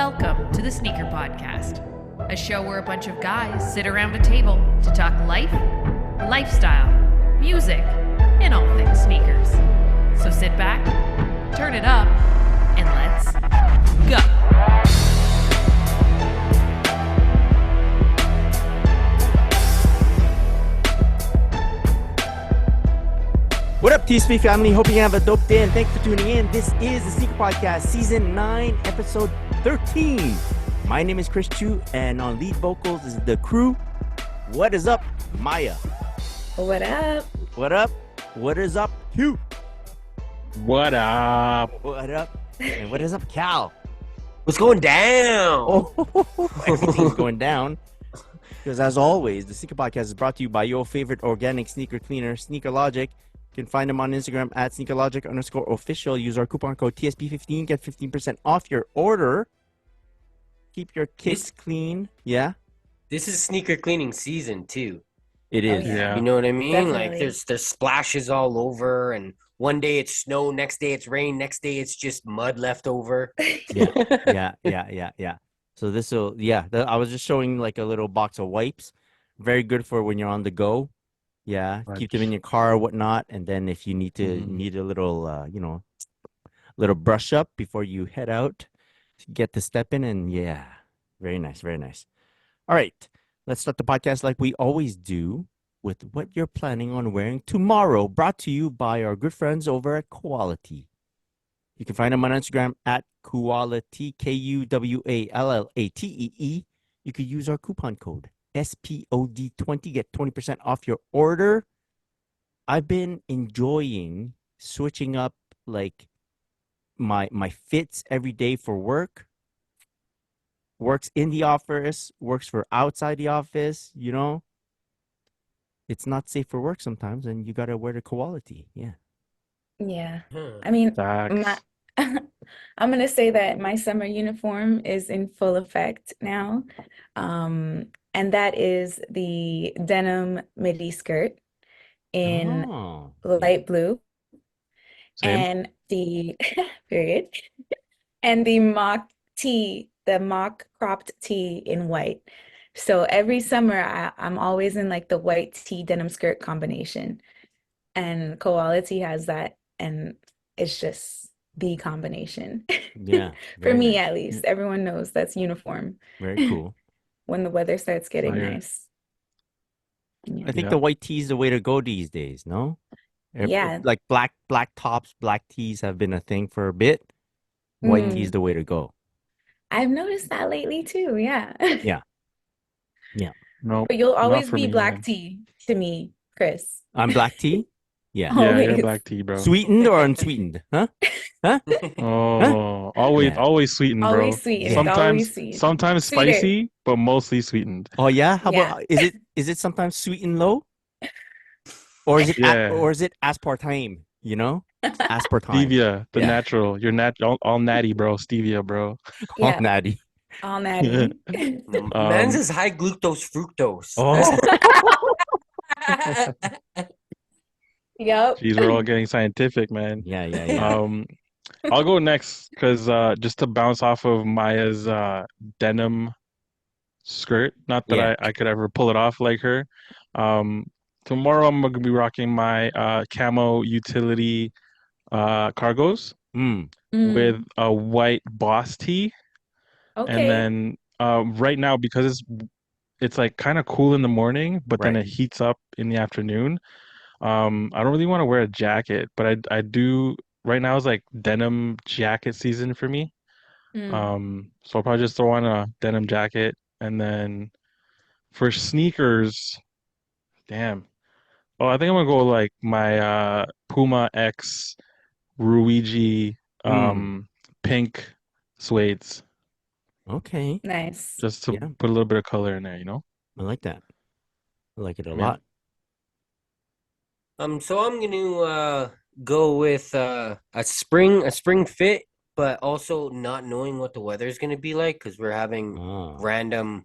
Welcome to the Sneaker Podcast, a show where a bunch of guys sit around a table to talk life, lifestyle, music, and all things sneakers. So sit back, turn it up, and let's go. What up, TSP family? Hope you have a dope day and thanks for tuning in. This is the Sneaker Podcast, Season 9, Episode 13. My name is Chris Chu, and on lead vocals is the crew. What is up, Maya? What up? What up? What is up, Hugh? What up? What up? And what is up, Cal? What's going down? Oh, everything's going down. Because as always, the Sneaker Podcast is brought to you by your favorite organic sneaker cleaner, Sneaker Logic. You can find them on Instagram at sneakerlogic_official. Use our coupon code TSP15. Get 15% off your order. Keep your kicks clean. Yeah? This is sneaker cleaning season too. It is. Yeah. You know what I mean? Definitely. Like there's splashes all over, and one day it's snow, next day it's rain, next day it's just mud left over. Yeah. So this will, I was just showing like a little box of wipes. Very good for when you're on the go. Yeah, keep them in your car or whatnot. And then if you need a little, little brush up before you head out, get the step in. And yeah, very nice, very nice. All right, let's start the podcast like we always do with what you're planning on wearing tomorrow, brought to you by our good friends over at Quality. You can find them on Instagram at Quality, Kuwallatee. You could use our coupon code SPOD20, get 20% off your order. I've been enjoying switching up like my fits every day for work. Works in the office, works for outside the office, you know. It's not safe for work sometimes, and you got to wear the Quality. Yeah. Yeah. I mean, Facts. I'm going to say that my summer uniform is in full effect now. And that is the denim midi skirt in light blue Same. and the period and the mock cropped tee in white. So every summer I'm always in like the white tee denim skirt combination, and Quality has that, and it's just the combination. Yeah. For very me nice. at least. Everyone knows that's uniform Very cool. when the weather starts getting Fire. nice. Yeah. I think Yeah. the white tee is the way to go these days, no? Yeah. Like black tops, black tees have been a thing for a bit. White tee is Mm. the way to go. I've noticed that lately too, yeah. No, But you'll not always for be me, black man. tea to me, Chris. I'm black tea? Yeah. Yeah, you're Always. black tea, bro. Sweetened or unsweetened? Huh? Oh, always, Yeah. always sweetened, bro. Always sweetened, always Sometimes, sweet. sometimes Sweeter. spicy, but mostly sweetened. Oh yeah? How Yeah. about is it sometimes sweet and low? Or is it Yeah. aspartame, you know? Aspartame. Stevia, the Yeah. natural. You're all natty, bro. Stevia, bro. All Yeah, natty. all natty. Man's is high glucose fructose. Oh. Yep. Jeez, we're all getting scientific, man. Yeah. I'll go next because just to bounce off of Maya's denim skirt. Not that Yeah. I could ever pull it off like her. Tomorrow I'm gonna be rocking my camo utility cargos Mm. with a white boss tee, and Okay. then right now because it's like kind of cool in the morning, but then Right. it heats up in the afternoon. I don't really want to wear a jacket, but I do. Right now is like denim jacket season for me. So I'll probably just throw on a denim jacket, and then for sneakers, damn. Oh, I think I'm gonna go like my Puma X Ruigi pink suedes, Okay. Nice. just to Yeah. put a little bit of color in there, you know? I like that. I like it a Yeah. lot. So I'm gonna go with a spring fit, but also not knowing what the weather is gonna be like because we're having Oh. random.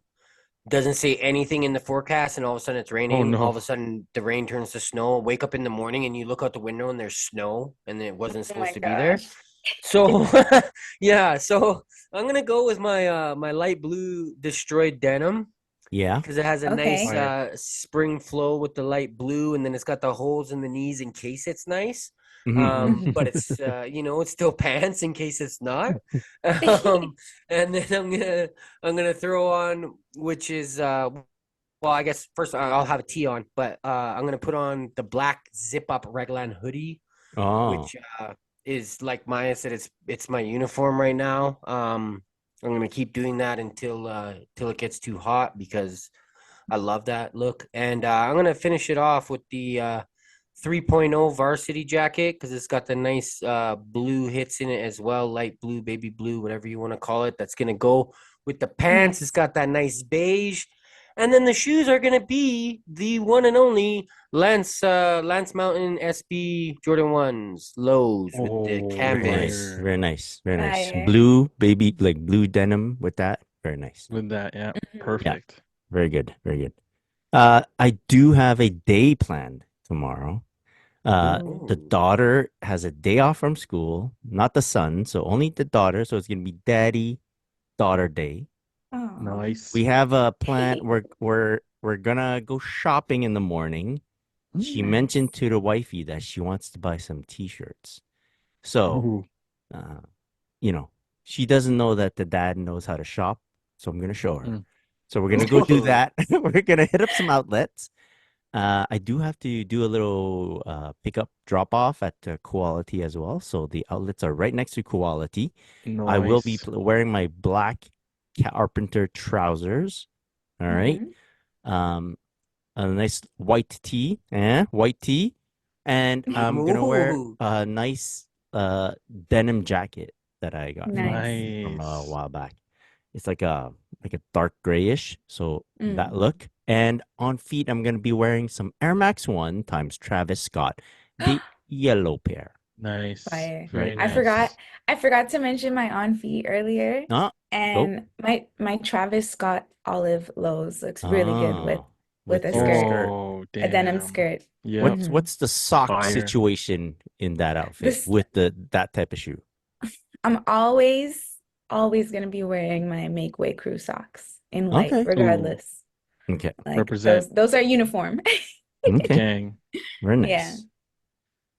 Doesn't say anything in the forecast, and all of a sudden it's raining. no. All of a sudden the rain turns to snow. Wake up in the morning and you look out the window and there's snow, and it wasn't Oh supposed my to be there. gosh. So yeah, so I'm gonna go with my light blue destroyed denim Yeah. because it has a nice Okay. Fire. spring flow with the light blue, and then it's got the holes in the knees in case it's nice. But Mhm. it's it's still pants in case it's not. Um, and then I'm gonna throw on, which is well, I guess first I'll have a tee on, but I'm gonna put on the black zip up raglan hoodie, Oh, which is like Maya said, it's my uniform right now. I'm gonna keep doing that until it gets too hot because I love that look. And I'm gonna finish it off with the 3.0 varsity jacket because it's got the nice blue hits in it as well, light blue, baby blue, whatever you want to call it. That's gonna go with the pants. It's Nice. got that nice beige. And then the shoes are gonna be the one and only Lance Mountain SB Jordan 1s, lows with the Oh, very nice. canvas. fire. Very nice. Very nice. Fire. Blue, baby, like blue denim with that. Very nice. With that, yeah. Mhm. Yeah. Perfect. Very good. Very good. I do have a day planned tomorrow. The Ooh. daughter has a day off from school, not the son, so only the daughter. So it's gonna be daddy daughter day. Oh. We Nice. have a plan. We're gonna go shopping in the morning. She mentioned Nice. to the wifey that she wants to buy some t-shirts. So, Oh, uh, you know, she doesn't know that the dad knows how to shop. So I'm gonna show her. mm, So we're gonna go do that. We're gonna hit up some outlets. I do have to do a little pickup drop off at Quality as well. So the outlets are right next to Quality. I will be nice. wearing my black carpenter trousers. All right. Mhm. Um, a nice white tee, white tee, and I'm gonna wear Ooh. a nice denim jacket that I got Nice. from a Nice. while back. It's like a dark grayish, so that Mm. look. And on feet, I'm gonna be wearing some Air Max One times Travis Scott, the yellow pair. Nice. Fire. Right. Very I forgot nice. I forgot to mention my on feet earlier. Ah, go. And my Travis Scott olive lows looks really good with Oh, with a with your skirt, skirt. Oh, a denim damn. skirt. Yep. What's Hmm what's the sock Fire. situation in that outfit This with the that type of shoe? I'm always gonna be wearing my Make Way Crew socks in white, Okay. Ooh, regardless. Okay. Like represent those are uniform. Okay. gang. Very Yeah. nice.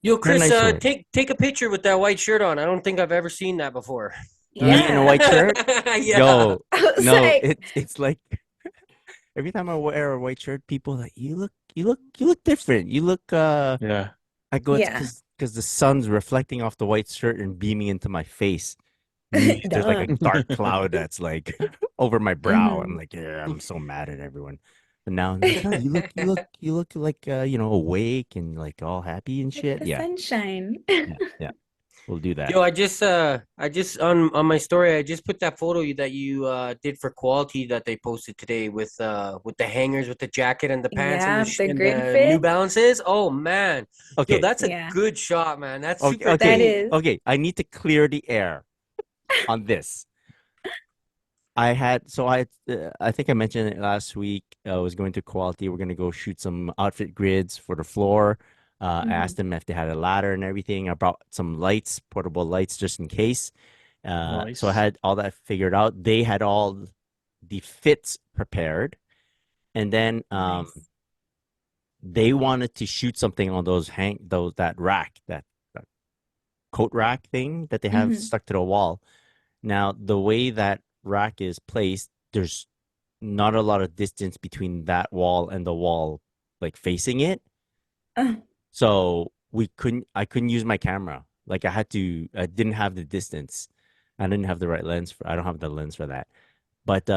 Yo, Very Chris, nice work. take a picture with that white shirt on. I don't think I've ever seen that before. Me in a white Yeah. shirt? Yeah. Yo, I was no, like, it's like every time I wear a white shirt, people are like you look different. You look Yeah. I go it's yeah. because the sun's reflecting off the white shirt and beaming into my face. Me, there's like Duh. a dark cloud that's like over my brow. I'm Hmm like, yeah, I'm so mad at everyone. But now they're like, no, you look like awake and like all happy and Like shit. the Yeah, sunshine. yeah, yeah. We'll do that. Yo, I just on my story, I just put that photo that you did for Quality that they posted today with the hangers, with the jacket and the pants and Yeah, the and grid the New fit. Balances. Oh man, yo, Okay, that's a Yeah, good shot, man. That's okay, super that okay, clean. is. okay. I need to clear the air on this. I think I mentioned it last week. I was going to Quality. We're gonna go shoot some outfit grids for the floor. I Hmm asked them if they had a ladder and everything. I brought some lights, portable lights, just in case. So I Nice. had all that figured out. They had all the fits prepared, and then Nice. they wanted to shoot something on that rack, that coat rack thing that they have Hmm stuck to the wall. Now, the way that rack is placed, there's not a lot of distance between that wall and the wall, like facing it. Uh, So I couldn't use my camera. Like I didn't have the distance. I didn't have the right lens I don't have the lens for that. But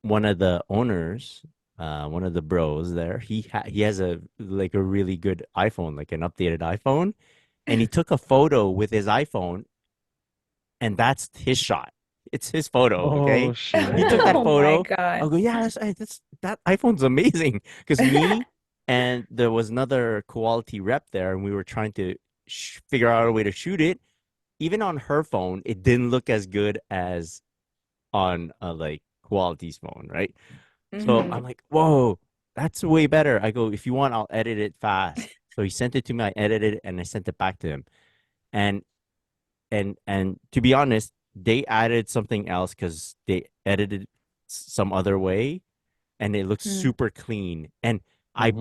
one of the owners, one of the bros there, he has a really good iPhone, like an updated iPhone, and he took a photo with his iPhone, and that's his shot. It's his photo, Oh okay? He took shit. that oh my photo. God. I'll go, yeah, that iPhone's amazing. Because me and there was another Quality rep there, and we were trying to figure out a way to shoot it. Even on her phone, it didn't look as good as on like Quality's phone, right? So Hmm I'm like, whoa, that's way better. I go, if you want, I'll edit it fast. So he sent it to me. I edited it and I sent it back to him. And and to be honest, they added something else because they edited some other way, and it looks super clean. And I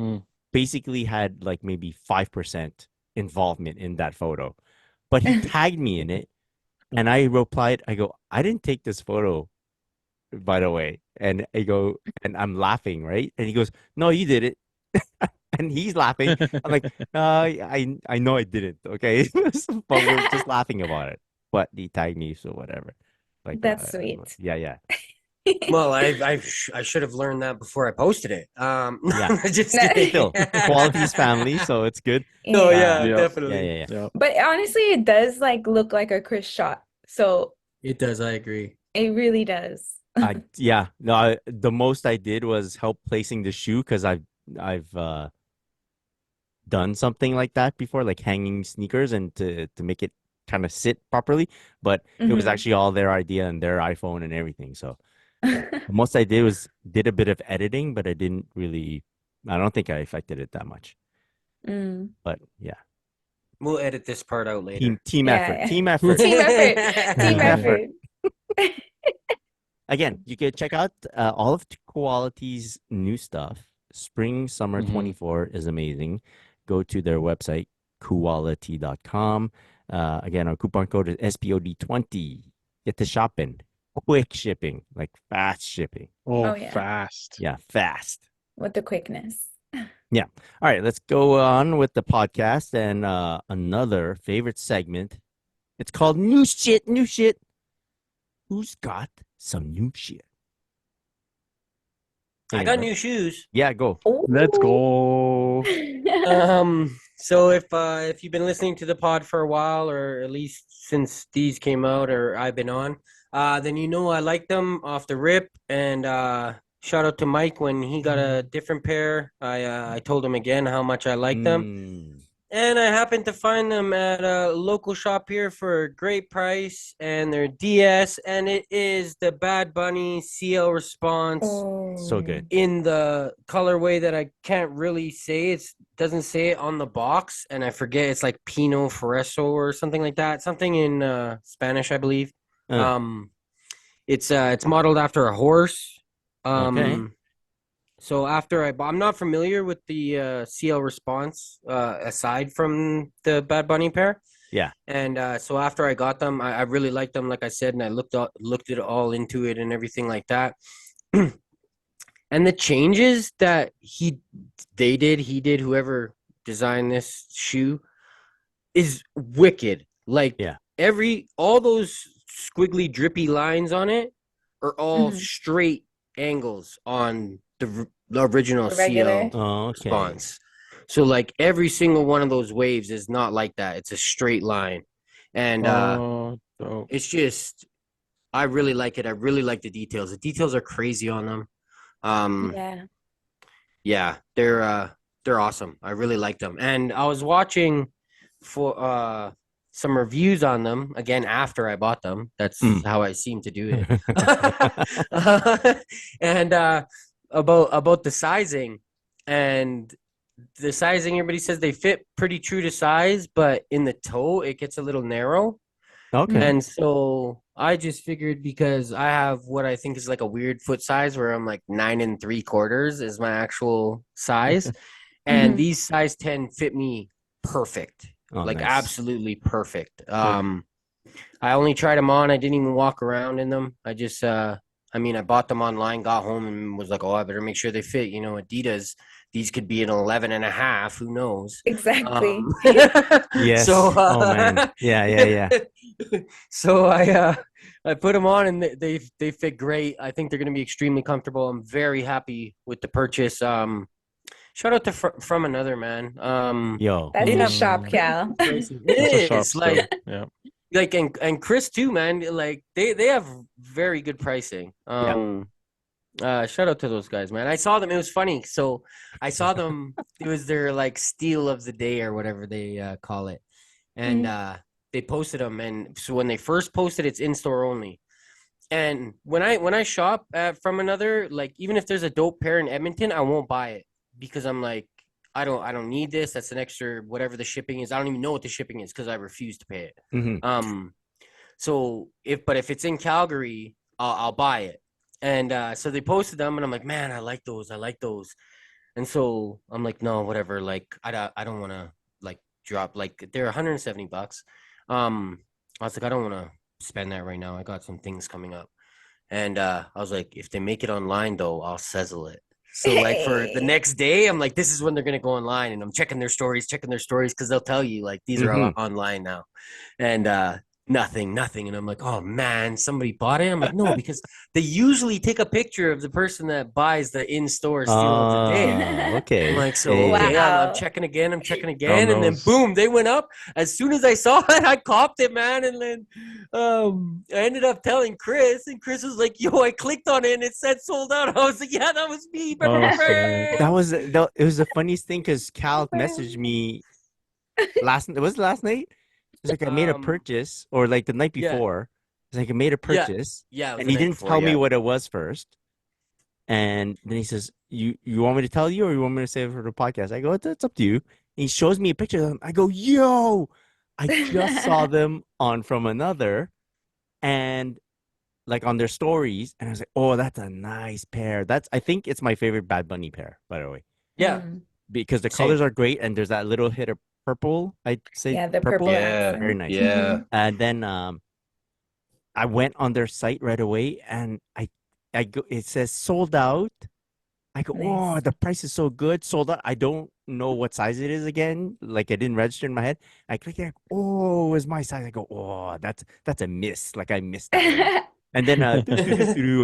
basically had like maybe 5% involvement in that photo, but he tagged me in it, and I replied, I go, I didn't take this photo, by the way. And I go, and I'm laughing, right? And he goes, no, you did it. And he's laughing. I'm like, I know I didn't. Okay, but we're just laughing about it. But he tagged me, so whatever. Like, That's sweet. yeah. Well, I should have learned that before I posted it. Yeah. Just No. kidding. Still, quality's family, so it's good. No, yeah, Yep. definitely. Yeah. But honestly, it does like look like a Chris shot. So It does. I agree. it really does. The most I did was help placing the shoe because I've done something like that before, like hanging sneakers and to make it kind of sit properly. But it was actually all their idea and their iPhone and everything. So the most I did was did a bit of editing, but I don't think I affected it that much. But yeah. We'll edit this part out later. Team Yeah, effort. yeah. Team effort. Team effort. Again, you can check out all of Quality's new stuff. Spring Summer 24 is amazing. Go to their website, quality.com. Again, our coupon code is SPOD20. Get to shopping. Quick shipping, like fast shipping. Oh, yeah. Fast. Yeah, fast. With the quickness. Yeah. All right, let's go on with the podcast and another favorite segment. It's called New Shit, New Shit. Who's got some new shit? I got new shoes. Yeah, go. Let's go. So if you've been listening to the pod for a while, or at least since these came out, or I've been on, then you know I like them off the rip. And shout out to Mike when he got a different pair. I told him again how much I like them. And I happened to find them at a local shop here for a great price, and they're DS, and it is the Bad Bunny CL Response. So good. In the colorway that I can't really say. It doesn't say it on the box, and I forget. It's like Pinot Fresco or something like that. Something in Spanish, I believe. It's modeled after a horse. Okay. So after I'm not familiar with the CL Response aside from the Bad Bunny pair. Yeah. And so after I got them, I really liked them, like I said, and I looked it all into it and everything like that. And the changes that he did, whoever designed this shoe, is wicked. Like all those squiggly, drippy lines on it are all straight angles on the original CL Response. So like every single one of those waves is not like that. It's a straight line. And it's just, I really like it. I really like the details. The details are crazy on them. Yeah, they're awesome. I really like them. And I was watching for some reviews on them again after I bought them. That's how I seem to do it. And about the sizing, and the sizing, everybody says they fit pretty true to size, but in the toe it gets a little narrow. Okay. And so I just figured, because I have what I think is like a weird foot size where I'm like 9 3/4 is my actual size. And these size 10 fit me perfect. Nice. Absolutely perfect. I only tried them on. I didn't even walk around in them. I just I bought them online, got home, and was like, oh, I better make sure they fit. Adidas, these could be an 11.5. Who knows? Exactly. Yes. So, oh man. Yeah. So I put them on, and they fit great. I think they're going to be extremely comfortable. I'm very happy with the purchase. Shout out to From Another, man. Yo. That's a shop, Cal. It is like, yeah. Like and Chris too, man. Like they have very good pricing. Shout out to those guys, man. I saw them. It was funny. So I saw them. It was their like steal of the day or whatever they call it, and they posted them. And so when they first posted, it's in store only. And when I shop at From Another, like even if there's a dope pair in Edmonton, I won't buy it because I'm like, I don't need this. That's an extra whatever the shipping is. I don't even know what the shipping is because I refuse to pay it. So if it's in Calgary, I'll buy it. And so they posted them, and I'm like, man, I like those. I like those. And so I'm like, no, whatever. Like, I don't want to like drop like they're $170. I was like, I don't want to spend that right now. I got some things coming up. And I was like, if they make it online though, I'll sizzle it. So like for the Hey. next day, I'm like, this is when they're gonna go online, and I'm checking their stories because they'll tell you like these are Mm-hmm. online now, and nothing, and I'm like, oh man, somebody bought it. I'm like, no, because they usually take a picture of the person that buys the in-store steal of the day. I'm Okay. like, so Hey. okay, I'm Wow. checking again, Girl and then knows. boom, they went up. As soon as I saw it, I copped it, man, and then I ended up telling Chris, and Chris was like, "Yo, I clicked on it, and it said sold out." I was like, "Yeah, that was me." Oh, sick. That was it was the funniest thing because Cal messaged me last night? It's like I made a um, purchase, or like the night yeah, before. It's like I made a yeah, purchase, yeah. It was and the he night didn't before. tell me Yeah. what it was first. And then he says, "You want me to tell you, or you want me to save it for the podcast?" I go, "It's up to you." And he shows me a picture of them. I go, "Yo, I just saw them on From Another, and like on their stories." And I was like, "Oh, that's a nice pair. I think it's my favorite Bad Bunny pair, by the way, Yeah. Mm. because the colors Same. are great, and there's that little hit of purple. I'd say Yeah, the purple purple, Yeah. very accent. nice. Yeah. And then I went on their site right away, and I go, it says sold out. I go, oh, Nice. the price is so good, sold out. I don't know what size it is again. Like I didn't register in my head. I click it. Oh, it's my size. I go, oh, that's a miss. Like I missed that one. And then I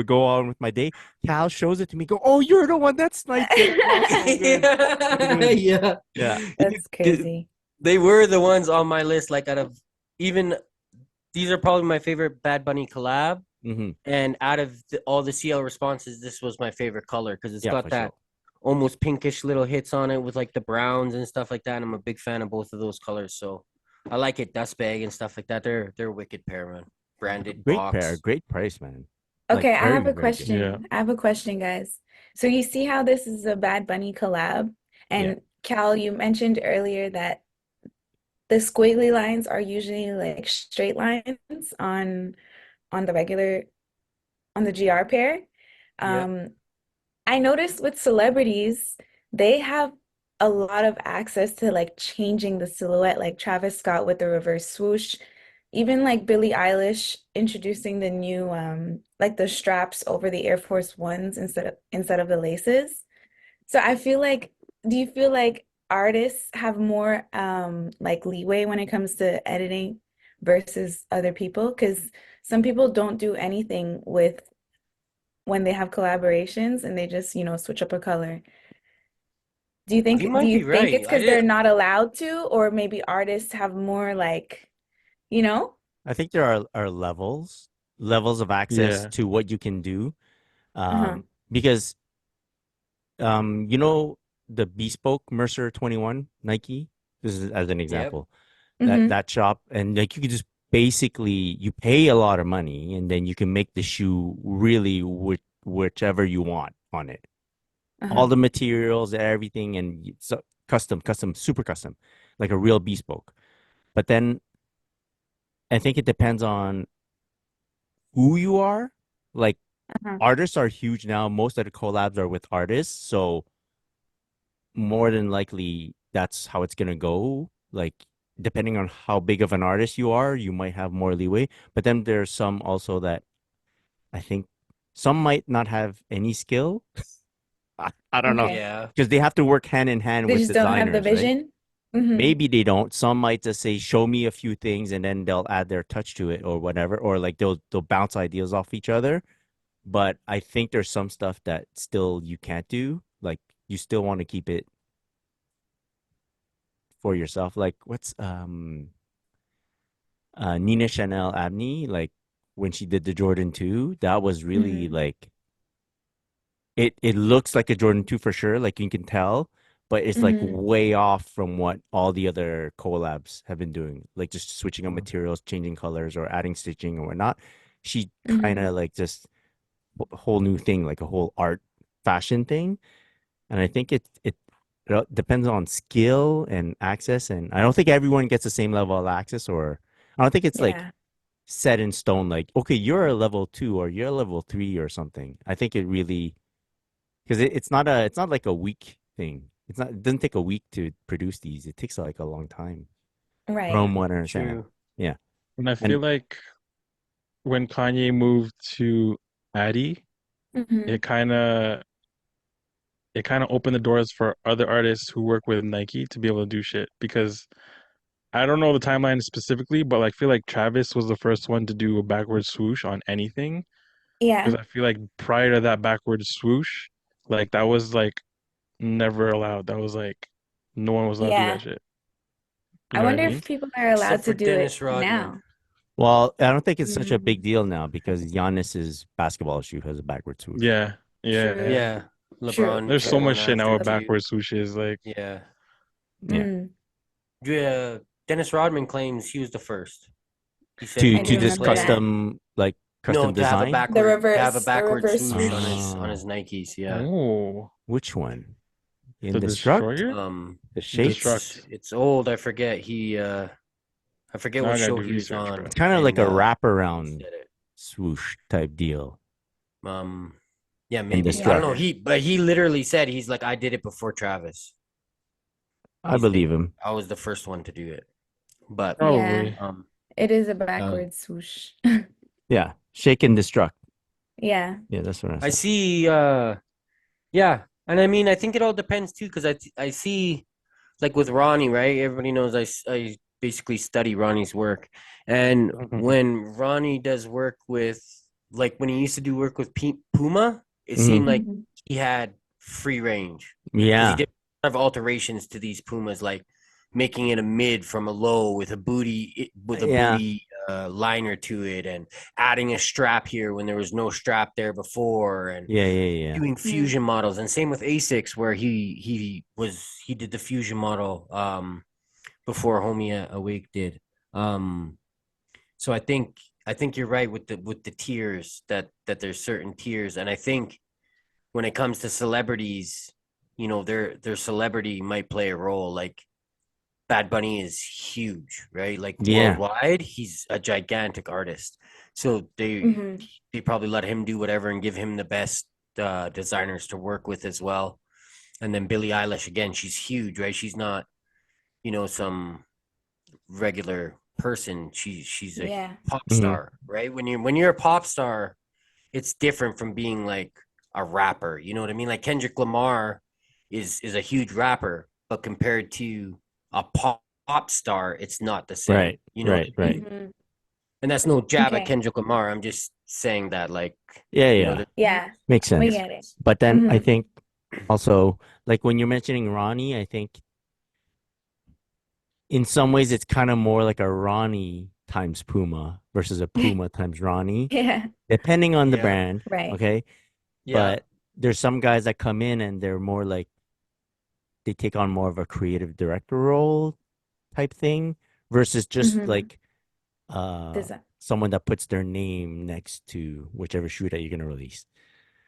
go on with my day. Cal shows it to me. Go, oh, you're the one that sniped it. Oh, so good, so good. Yeah. Yeah. That's crazy. They were the ones on my list. Like out of even these are probably my favorite Bad Bunny collab. Mm-hmm. And out of all the CL responses, this was my favorite color because it's Yeah, got for that sure. almost pinkish little hits on it with like the browns and stuff like that. And I'm a big fan of both of those colors, so I like it. Dust bag and stuff like that. They're wicked pair, man. Branded Great pair, box. great price, man. Like Okay, I have very, a very good. Yeah. question. I have a question, guys. So you see how this is a Bad Bunny collab? Yeah. And Cal, you mentioned earlier that the squiggly lines are usually like straight lines on the regular on the GR pair. Yep. Um, I noticed with celebrities, they have a lot of access to like changing the silhouette, like Travis Scott with the reverse swoosh, even like Billie Eilish introducing the new like the straps over the Air Force Ones instead of the laces. So I feel like, do you feel like artists have more like leeway when it comes to editing versus other people? Because some people don't do anything with when they have collaborations and they just, switch up a color. You Do might you be think right. it's I because they're did. not allowed to, or maybe artists have more like, you know? I think there are levels of access Yeah. to what you can do. Uh-huh. Because you know the bespoke Mercer 21 Nike. This is as an Yep. example. That Mm-hmm. that shop, and like you could just basically you pay a lot of money, and then you can make the shoe really whichever you want on it. All Uh-huh. the materials, everything, and so custom, super custom, like a real bespoke. But then I think it depends on who you are. Like Uh-huh. artists are huge now. Most of the collabs are with artists, so more than likely that's how it's gonna go. Like depending on how big of an artist you are, you might have more leeway. But then there's some also that I think some might not have any skill. I don't know Okay. Yeah. because they have to work hand in hand They with just don't have the designers, right? vision. Mm-hmm. Maybe they don't. Some might just say, "Show me a few things," and then they'll add their touch to it or whatever, or like they'll bounce ideas off each other. But I think there's some stuff that still you can't do. Like you still want to keep it for yourself. Like what's Nina Chanel Abney, like when she did the Jordan 2, that was really Mm-hmm. like it looks like a Jordan 2 for sure, like you can tell, but it's like Mm-hmm. way off from what all the other collabs have been doing, like just switching up Mm. materials, changing colors, or adding stitching or whatnot. She kind Mm-hmm. of like just a whole new thing, like a whole art fashion thing. And I think it depends on skill and access, and I don't think everyone gets the same level of access, or I don't think it's like Yeah. set in stone. Like, okay, you're a level 2 or you're a level 3 or something. I think it really because it's not like a week thing. It doesn't take a week to produce these. It takes like a long time, Right. from what I understand. True. Yeah, And I and feel like when Kanye moved to Addy, Mm-hmm. it kind of opened the doors for other artists who work with Nike to be able to do shit because I don't know the timeline specifically, but I feel like Travis was the first one to do a backward swoosh on anything Yeah. because I feel like prior to that backward swoosh, like that was like never allowed. That was like no one was allowed to do that Yeah. shit. You I know what I wonder mean? if people are Except allowed for to do it Dennis Rodman. now. well, I don't think it's such a big Mm, deal now because Giannis's basketball shoe has a backward swoosh. Yeah, yeah. true. Yeah. True. LeBron There's took so True. much one shit now after with Leb- too. backward swooshes. Like, Yeah. Yeah, Mm, Yeah. Dennis Rodman claims he was the first. He said to he I was do to the this remember that. player. custom like No, custom design. to have a The backward reverse swoosh swoosh. on Ah, his Nikes. Yeah. oh, which one? the Indestruct? Destroyer? The shapes? Destruct. It's old. I forget. I forget Now what I gotta show do he was research, on, It's bro. kind of like and a he wraparound said it. swoosh type deal. Um, yeah, maybe. I don't Indestruct. know. Yeah. But he literally said he's like, I did it before Travis. I believe him. I was the first one to do it. But Yeah. Probably. It is a uh, backward swoosh. Yeah, shake and destruct. Yeah. Yeah, that's what I I said. see. Yeah, and I mean, I think it all depends too, because I see like with Ronnie, right? Everybody knows I basically study Ronnie's work, and when Ronnie does work with like when he used to do work with Puma, it Mhm. seemed like Mhm. he had free range because he Yeah, did a lot of alterations to these Pumas, like making it a mid from a low with a yeah, booty liner to it, and adding a strap here when there was no strap there before, and yeah. doing Mm. fusion models. And same with Asics, where he did the fusion model before Homie Awake did. So I think you're right with the tiers, that there's certain tiers, and I think when it comes to celebrities, their celebrity might play a role. Like Bad Bunny is huge, right? Like Yeah. worldwide, he's a gigantic artist. So Mhm. they probably let him do whatever and give him the best designers to work with as well. And then Billie Eilish again, she's huge, right? She's not, some regular person. She's a Yeah. pop Mhm. star, right? When you're a pop star, it's different from being like a rapper. You know what I mean? Like Kendrick Lamar is a huge rapper, but compared to a pop star, it's not the same. Right, You know what I right. mean? Mhm. And that's no jab at Okay. Kendrick Lamar. I'm just saying that, like, Yeah, you know, yeah. Yeah. Makes We sense. get it. But then I Mhm. think also, like when you're mentioning Ronnie, I think in some ways it's kind of more like a Ronnie times Puma versus a Puma times Ronnie, Yeah. depending on the yeah, brand. Right. Okay. yeah, But there's some guys that come in and they're more like they take on more of a creative director role type thing versus just Mhm. like uh Design. someone that puts their name next to whichever shoe that you're gonna release.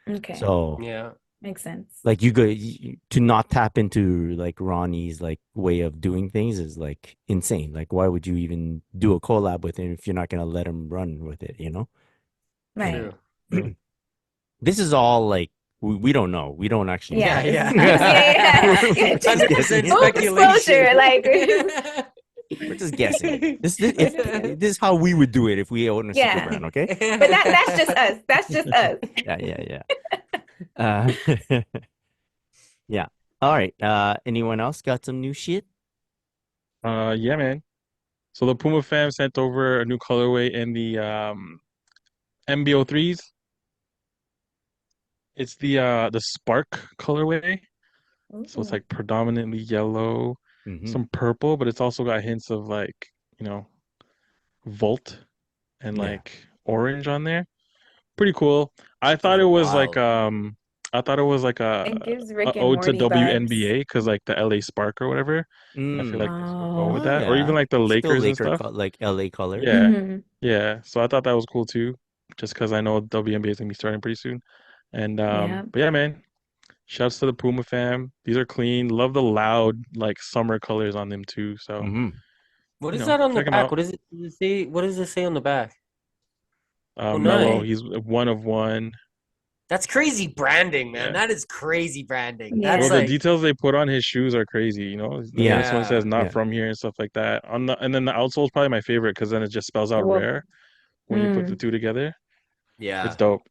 Okay. So yeah. Makes sense. like to not tap into like Ronnie's like way of doing things is like insane. Like why would you even do a collab with him if you're not gonna let him run with it, you know? Right. True. This is all like we don't know. We don't actually Yeah. Yeah, know. This yeah. is just yeah. We're just 100% guessing. Full disclosure. speculation. Like We're just guessing. This is how we would do it if we own a super yeah. brand, okay? But that's just us. That's just us. Yeah. Uh, yeah. All right. Anyone else got some new shit? Yeah, man. So the Puma fam sent over a new colorway in the MBO3s. It's the Spark colorway. So it's Ooh. like predominantly yellow, Mm-hmm. some purple, but it's also got hints of like, Volt and Yeah. like orange on there. Pretty cool. I thought Those it are was like wild. I thought it was like It gives a Rick and ode to Morty vibes. WNBA because like the LA Spark or whatever. And I feel like this would go with Oh. Oh that. Or even yeah. like the Still Lakers and Laker stuff. like LA colors. Yeah. Mhm. Yeah. So I thought that was cool too. Just because I know WNBA is gonna be starting pretty soon. And Yeah. but yeah, man. Shouts to the Puma fam. These are clean. Love the loud like summer colors on them too. So, Mm-hmm. What is that on the check them back? out. What does it say? What does it say on the back? Mellow. nice. He's one of one. That's crazy branding, man. Yeah. That is crazy branding. Yeah. That's Well, the like, details they put on his shoes are crazy, you know? Like Yeah. this one says yeah, not Yeah. from here and stuff like that. And then the outsole is probably my favorite because then it just spells out Well, rare when you put the mm, two together. It's yeah, dope.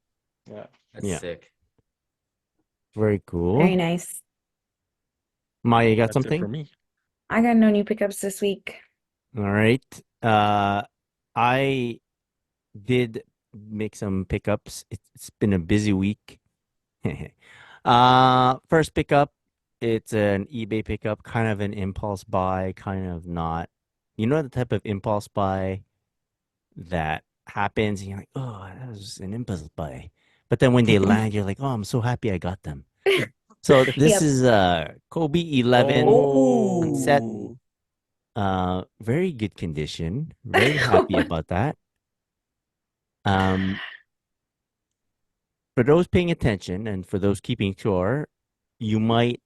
Yeah. that's Yeah. sick. Very very cool. nice. Maya, you got That's it for something? me. I got no new pickups this week. All right. I did make some pickups. It's been a busy week. First pickup, it's an eBay pickup, kind of an impulse buy, kind of not. You know the type of impulse buy that happens, and you're like, oh, that was an impulse buy. But then when they land, you're like, oh, I'm so happy I got them. So this Yep. is Kobe 11 on set. Oh, Very good condition. Very happy about that. Um, for those paying attention and for those keeping score, you might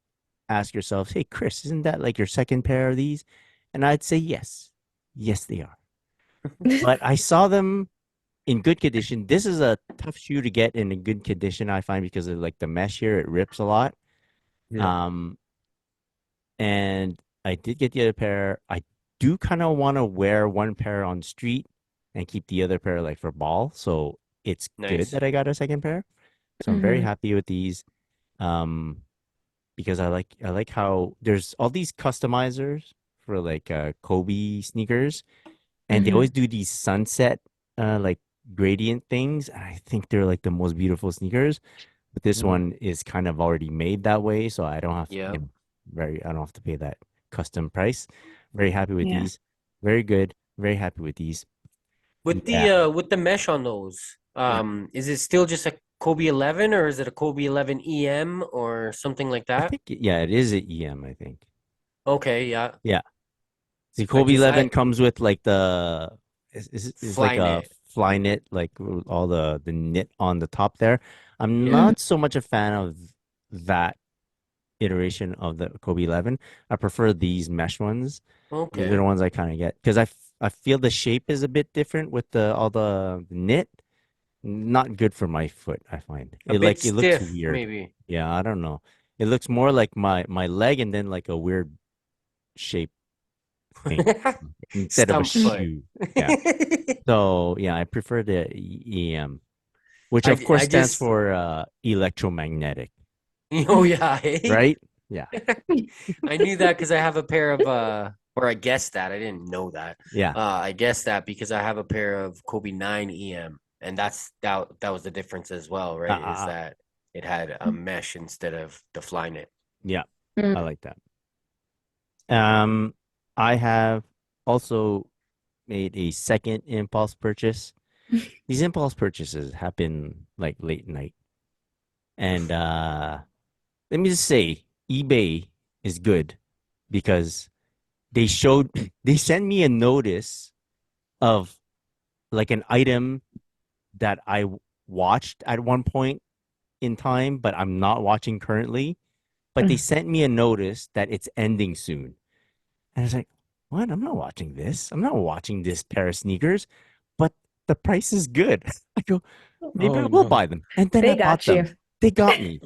ask yourselves, hey, Chris, isn't that like your second pair of these? And I'd say yes. Yes, they are. But I saw them in good condition. This is a tough shoe to get in a good condition, I find, because of like the mesh here, it rips a lot. Yeah. Um, and I did get the other pair. I do kind of want to wear one pair on street and keep the other pair like for ball. So it's good nice. that I got a second pair. So I'm very Mhm. happy with these. Because I like how there's all these customizers for like Kobe sneakers, and they always Mhm. do these sunset like gradient things. And I think they're like the most beautiful sneakers. But this Mhm. one is kind of already made that way, so I don't have to, Yeah. I don't have to pay that custom price. Very happy with Yeah. these. Very good. Very happy with these. Yeah. With the mesh on those, Yeah. is it still just a Kobe 11 or is it a Kobe 11 EM or something like I that? think yeah, it is an EM, I think. Okay, yeah. Yeah. The I Kobe just 11 I comes with like the is like fly a knit. fly knit, like with all the knit on the top there. I'm Yeah. not so much a fan of that iteration of the Kobe 11. I prefer these mesh ones. These are Okay. the ones I kind of get because I feel the shape is a bit different with the all the knit. Not good for my foot, I find. A bit It looks stiff, weird. maybe. Yeah, I don't know. It looks more like my leg and then like a weird shape thing instead of a Stump foot. shoe. Yeah. So yeah, I prefer the EM, which of course I stands just for electromagnetic, oh yeah, hey? right? Yeah. I knew that because I have a pair of or I guessed that. I didn't know that. Yeah. I guessed that because I have a pair of Kobe 9 EM and that was the difference as well, right? Is Uh, that it had a mesh instead of the fly knit. yeah. I Mm. like that. I have also made a second impulse purchase. These impulse purchases happen like late night. And let me just say, eBay is good because they sent me a notice of like an item that watched at one point in time, but I'm not watching currently. But they Mm. sent me a notice that it's ending soon. And I was like, what? I'm not watching this. I'm not watching this pair of sneakers, but the price is good. I go, maybe Oh I will no. buy them. And then I They bought got you. them. They got me.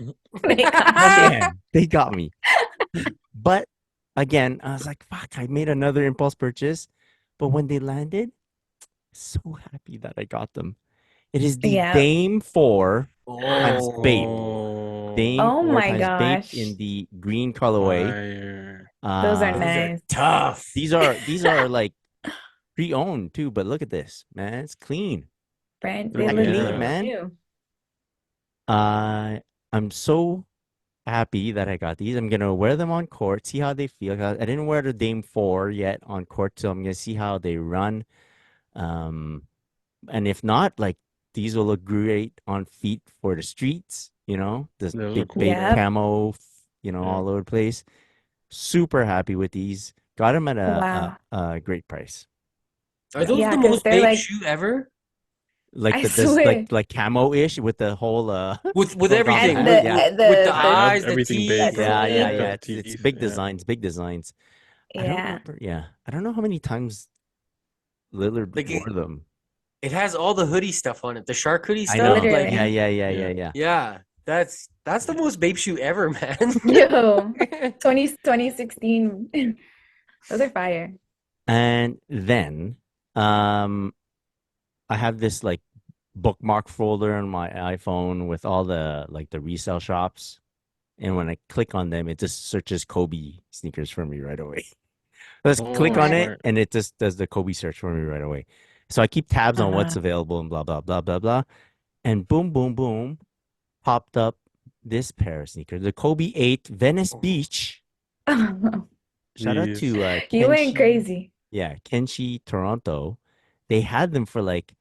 They got you. Man, they got me. But again, I was like, fuck, I made another impulse purchase. But when they landed, so happy that I got them. It is the Yeah. Dame 4 times Bape. Oh, Dame Oh 4 my times Bape in gosh. the green colorway. Fire. Those are those are nice. tough. These are like pre-owned too, but look at this, man. It's clean. They That look clean, Yeah. man. new. I'm so happy that I got these. I'm gonna wear them on court, see how they feel. 'Cause I didn't wear the Dame 4 yet on court, so I'm gonna see how they run. Um, and if not, like these will look great on feet for the streets, this Those are big cool, Bape man. Yep. camo, Yeah. all over the place. Super happy with these. Got them at Wow. a great price. Are Yeah. those Yeah, the because most they're babe like, shoe ever? Like I this swear. like camo-ish with the whole With hook on the everything, And hand. Yeah. with the the eyes, the Everything babe, teeth. bro. Yeah, yeah, teeth. yeah. The It's teeth. big Yeah. designs, big designs. I don't Yeah. remember. Yeah. I don't know how many times Lillard Like wore them. It has all the hoodie stuff on it. The shark hoodie I stuff. know. Literally. Yeah, yeah, yeah, Yeah. yeah, yeah. Yeah. That's the most babe shoe ever, man. Yo, 2016. Those are fire. And then I have this like bookmark folder on my iPhone with all the like the resale shops. And when I click on them, it just searches Kobe sneakers for me right away. Let's click Oh, on Right. it smart. and it just does the Kobe search for me right away. So I keep tabs on what's available and blah, blah, blah, blah, blah. And boom, boom, boom, popped up this pair of sneakers, the Kobe 8 Venice Beach. Shout out Jeez. to You went Kenshi. crazy. Yeah, Kenshi Toronto. They had them for like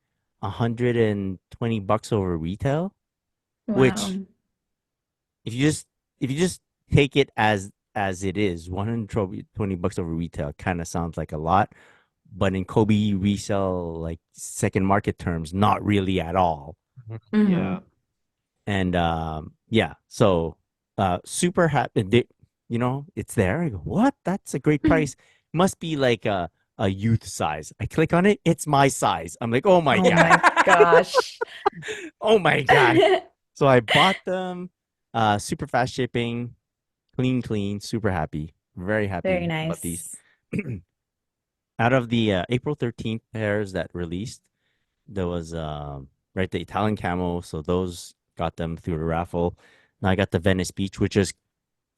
$120 over retail, which Wow. if you just take it as it is, $120 over retail kind of sounds like a lot, but in Kobe resale like second market terms, not really at all. Yeah. And yeah, so super happy. You know, it's there. I go, what? That's a great price. Must be like a youth size. I click on it. It's my size. I'm like, oh my Oh god, my gosh. oh my god. So I bought them. Super fast shipping, clean, super happy. Very Very happy about these. nice. Out of the April 13th pairs that released, there was right the Italian camo, so those got them through the raffle. Now I got the Venice Beach, which is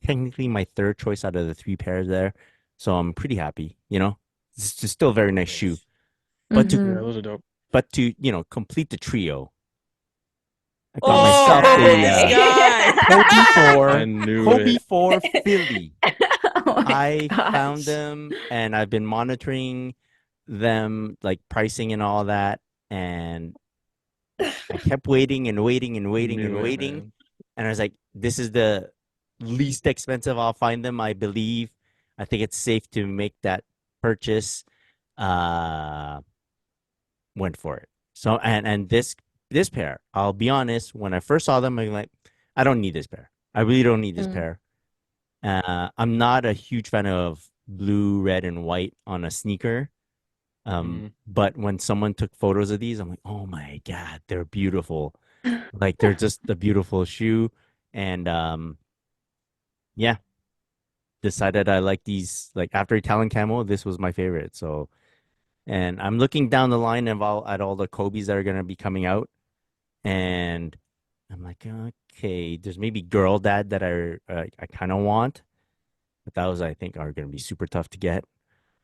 technically my third choice out of the three pairs there. So I'm pretty happy, you know. It's just still a very nice shoe. But Yeah, Mhm. those are dope. to complete the trio, I got Oh, myself this a guy. Kobe I 4 knew Kobe it. 4 Philly. Oh my I found gosh. them and I've been monitoring them like pricing and all that, and I kept waiting and waiting and waiting and Knew it, waiting. man. And I was like, this is the least expensive I'll find them, I believe. I think it's safe to make that purchase. Uh Went for it. So and this pair, I'll be honest, when I first saw them, I'm like, I don't need this pair. I really don't need this Mm. pair. I'm not a huge fan of blue, red, and white on a sneaker. But when someone took photos of these, I'm like, oh my God, they're beautiful. Like they're just a beautiful shoe. And yeah, decided I like these. Like after Italian camo, this was my favorite. So, and I'm looking down the line of at all the Kobe's that are gonna be coming out, and I'm like, okay, there's maybe Girl Dad that I kind of want, but those I think are gonna be super tough to get.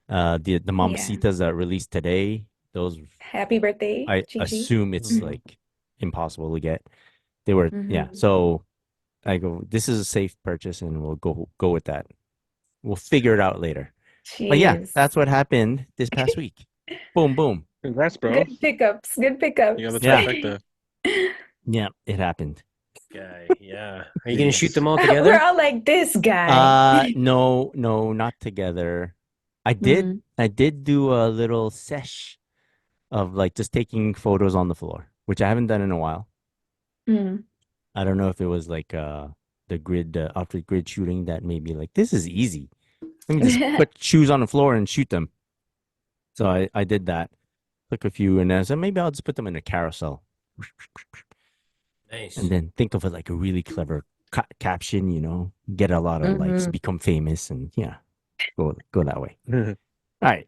The Yeah. Mamacitas that released today, those Happy birthday, I Chi Chi. assume it's Mhm. like impossible to get. They were yeah. Mhm. So I go, this is a safe purchase, and we'll go with that. We'll figure it out later. But yeah, Jeez. that's what happened this past week. Boom, boom. Congrats, bro. Good pickups. Good You got the pickups. Yeah. trifecta. Yeah, it happened. Guy, yeah. Are you gonna shoot Jeez. them all We're together? all like this guy. No, not together. I Mm. did do a little sesh of like just taking photos on the floor, which I haven't done in a while. Mm. I don't know if it was like the grid off the grid shooting that made me like, this is easy. Let me just put shoes on the floor and shoot them. So I did that. Took a few and then I said maybe I'll just put them in a carousel. Nice. And then think of it like a really clever caption, get a lot of likes, Mhm. become famous, and yeah, go that way. All right,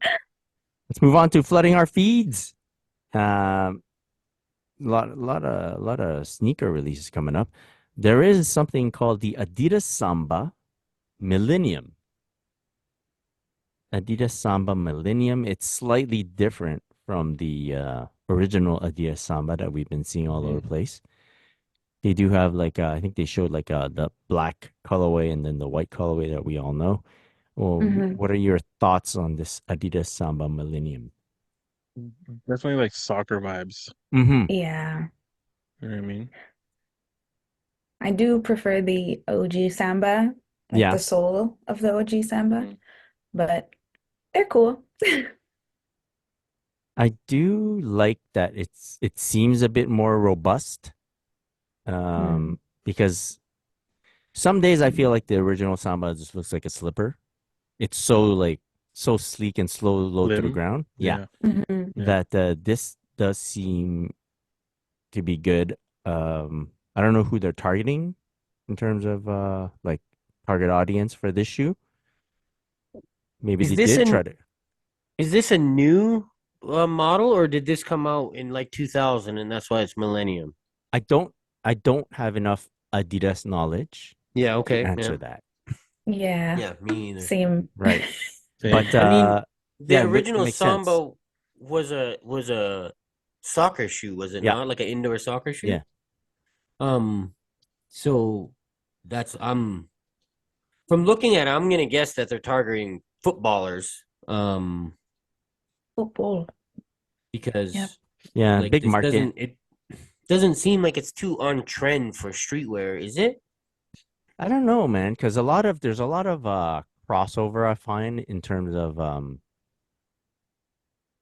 let's move on to flooding our feeds. Lot of sneaker releases coming up. There is something called the Adidas Samba Millennium. Adidas Samba Millennium. It's slightly different from the original Adidas Samba that we've been seeing all over the place. They do have like I think they showed like the black colorway and then the white colorway that we all know. Well, Mhm. what are your thoughts on this Adidas Samba Millennium? Definitely like soccer vibes. Mm-hmm. Yeah. You know what I mean? I do prefer the OG Samba, like Yeah. the soul of the OG Samba, Mhm. but they're cool. I do like that it seems a bit more robust. Mm. Because some days I feel like the original Samba just looks like a slipper. It's so sleek and slow low to the Slim. ground. Yeah. Mhm. Yeah. That does seem to be good. I don't know who they're targeting in terms of like target audience for this shoe. Maybe Is they this did try an to. is this a new model, or did this come out in like 2000 and that's why it's Millennium? I don't I don't have enough Adidas knowledge Yeah, to okay. Yeah. answer that. Yeah, Yeah, me either. same. Right. But Same. I mean, the yeah, it original makes sense. Samba was a soccer shoe, was it Yeah, not? Like an indoor soccer shoe? yeah. Um, so that's from looking at it, I'm gonna guess that they're targeting footballers. Football. Yep. Because Yeah, like big this market. it doesn't seem like it's too on trend for streetwear, is it? I don't know, man, because there's a lot of crossover I find in terms of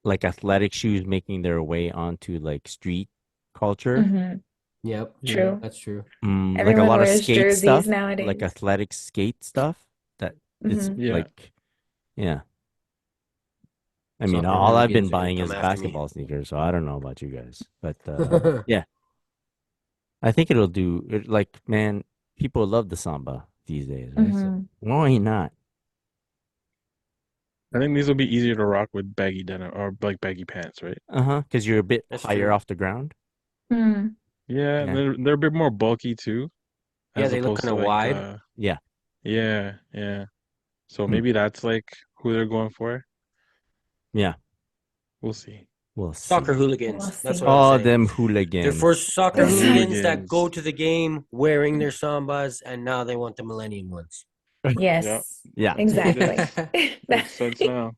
like athletic shoes making their way onto like street culture. Hmm. Yep, Yeah. True. that's true. Like a Everyone lot of wears skate jerseys stuff, like nowadays. athletic skate stuff that it's Hmm. Yeah. like, yeah. I mean, Soccer all I've been hooligans are gonna buying come is after me. basketball sneakers, so I don't know about you guys, but yeah, I think it'll do it. Like, man, people love the samba these days, right? So Hmm. why not? I think these will be easier to rock with baggy denim or like baggy pants, right? Because you're a bit That's higher true. off the ground. Hmm. Yeah, Yeah, they're a bit more bulky too, Yeah, as they look opposed kind to of like wide. the yeah. yeah, yeah. So Hmm. maybe that's like who they're going for. Yeah, We'll see. we'll Soccer see. We'll hooligans. That's what see. I'll All say. them They're for hooligans. soccer The hooligans that go hooligans. to the game wearing their sambas, and now they want the Millennium ones. Yeah, Yes, Yeah, makes exactly. sense. Makes sense now.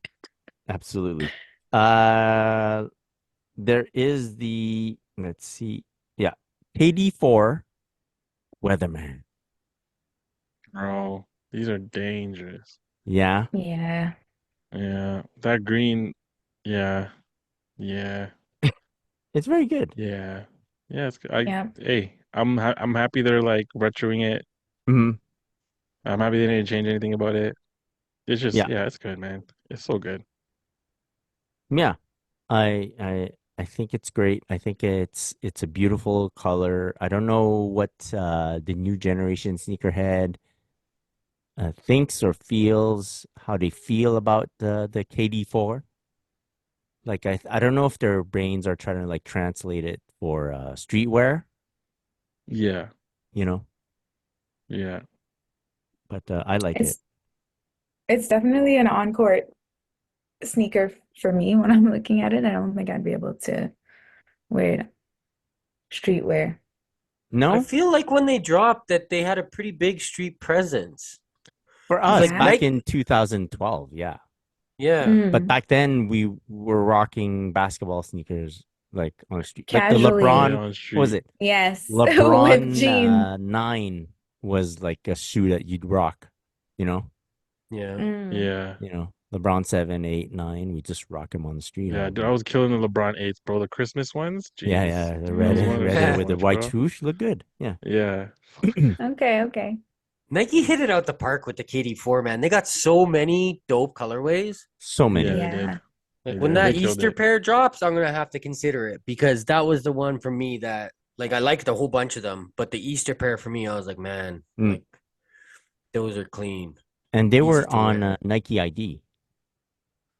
absolutely. Uh, there is let's see. Yeah, KD4 Weatherman. Oh, these are dangerous. Yeah, Yeah. Yeah, that green. Yeah, yeah, it's very good. yeah, yeah. Yeah. Hey, I'm happy they're like retroing it. Hmm. I'm happy they didn't change anything about it. It's just, Yeah, yeah, it's good, man. It's so good. yeah. I think it's great. I think it's a beautiful color. I don't know what the new generation sneakerhead thinks or feels, how they feel about the KD4. Like I don't know if their brains are trying to like translate it for streetwear, Yeah, you know, yeah. but I like it. It's it's definitely an on-court sneaker for me when I'm looking at it. I don't think I'd be able to wear it streetwear. I No, feel like when they dropped that they had a pretty big street presence. for It's us like Yeah. back Nike, in 2012, yeah. yeah. But Mm. back then we were rocking basketball sneakers like on the street. Like the Casually. LeBron, Yeah, on the what was street. it? Yes. With LeBron jeans. 9 was like a shoe that you'd rock, you know? Yeah. Mm. Yeah, You know, LeBron 7, 8, 9, we just rock him on the street yeah. all Dude, I day. was killing the LeBron 8s, bro. The Christmas ones, Yeah, jeez. yeah, the That was red one of the red sick with the ones, white bro. swoosh look good. Yeah. Yeah, Okay, okay. Nike hit it out the park with the KD4, man. They got so many dope colorways. So yeah, many. they did. Yeah. Like They when did. that They killed Easter it. pair drops, I'm gonna have to consider it because that was the one for me that like I liked a whole bunch of them, but the Easter pair for me, I was like, man, Mm. like those are clean, And they easy were to on wear. Nike ID,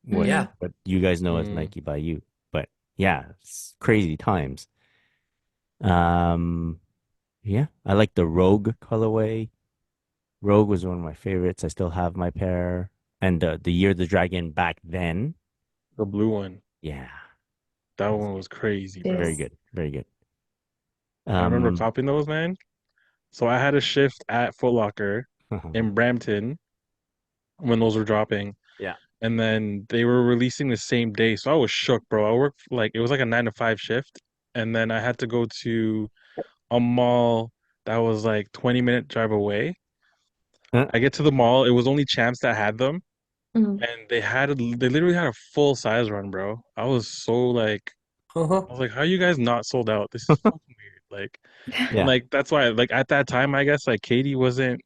Mm. Yeah. what you guys know as Mm, Nike by you. But yeah, it's crazy times. Um, yeah, I like the Rogue colorway. Rogue was one of my favorites. I still have my pair. And the Year of the Dragon back then. the blue one. Yeah, That that was one good. was crazy, Very bro. This. good. Very good. I remember Um, copping those, man. So I had a shift at Foot Locker in Brampton when those were dropping. yeah. And then they were releasing the same day. So I was shook, bro. I worked like it was like a 9 to 5 shift. And then I had to go to a mall that was like 20-minute drive away. Uh, I get to the mall. It was only Champs that had them. Mm. And they literally had a full size run, bro. I was so like, Uh-huh. I was like, how you guys not sold out? This is fucking weird. Like, and yeah. like that's why like at that time, I guess like Katie wasn't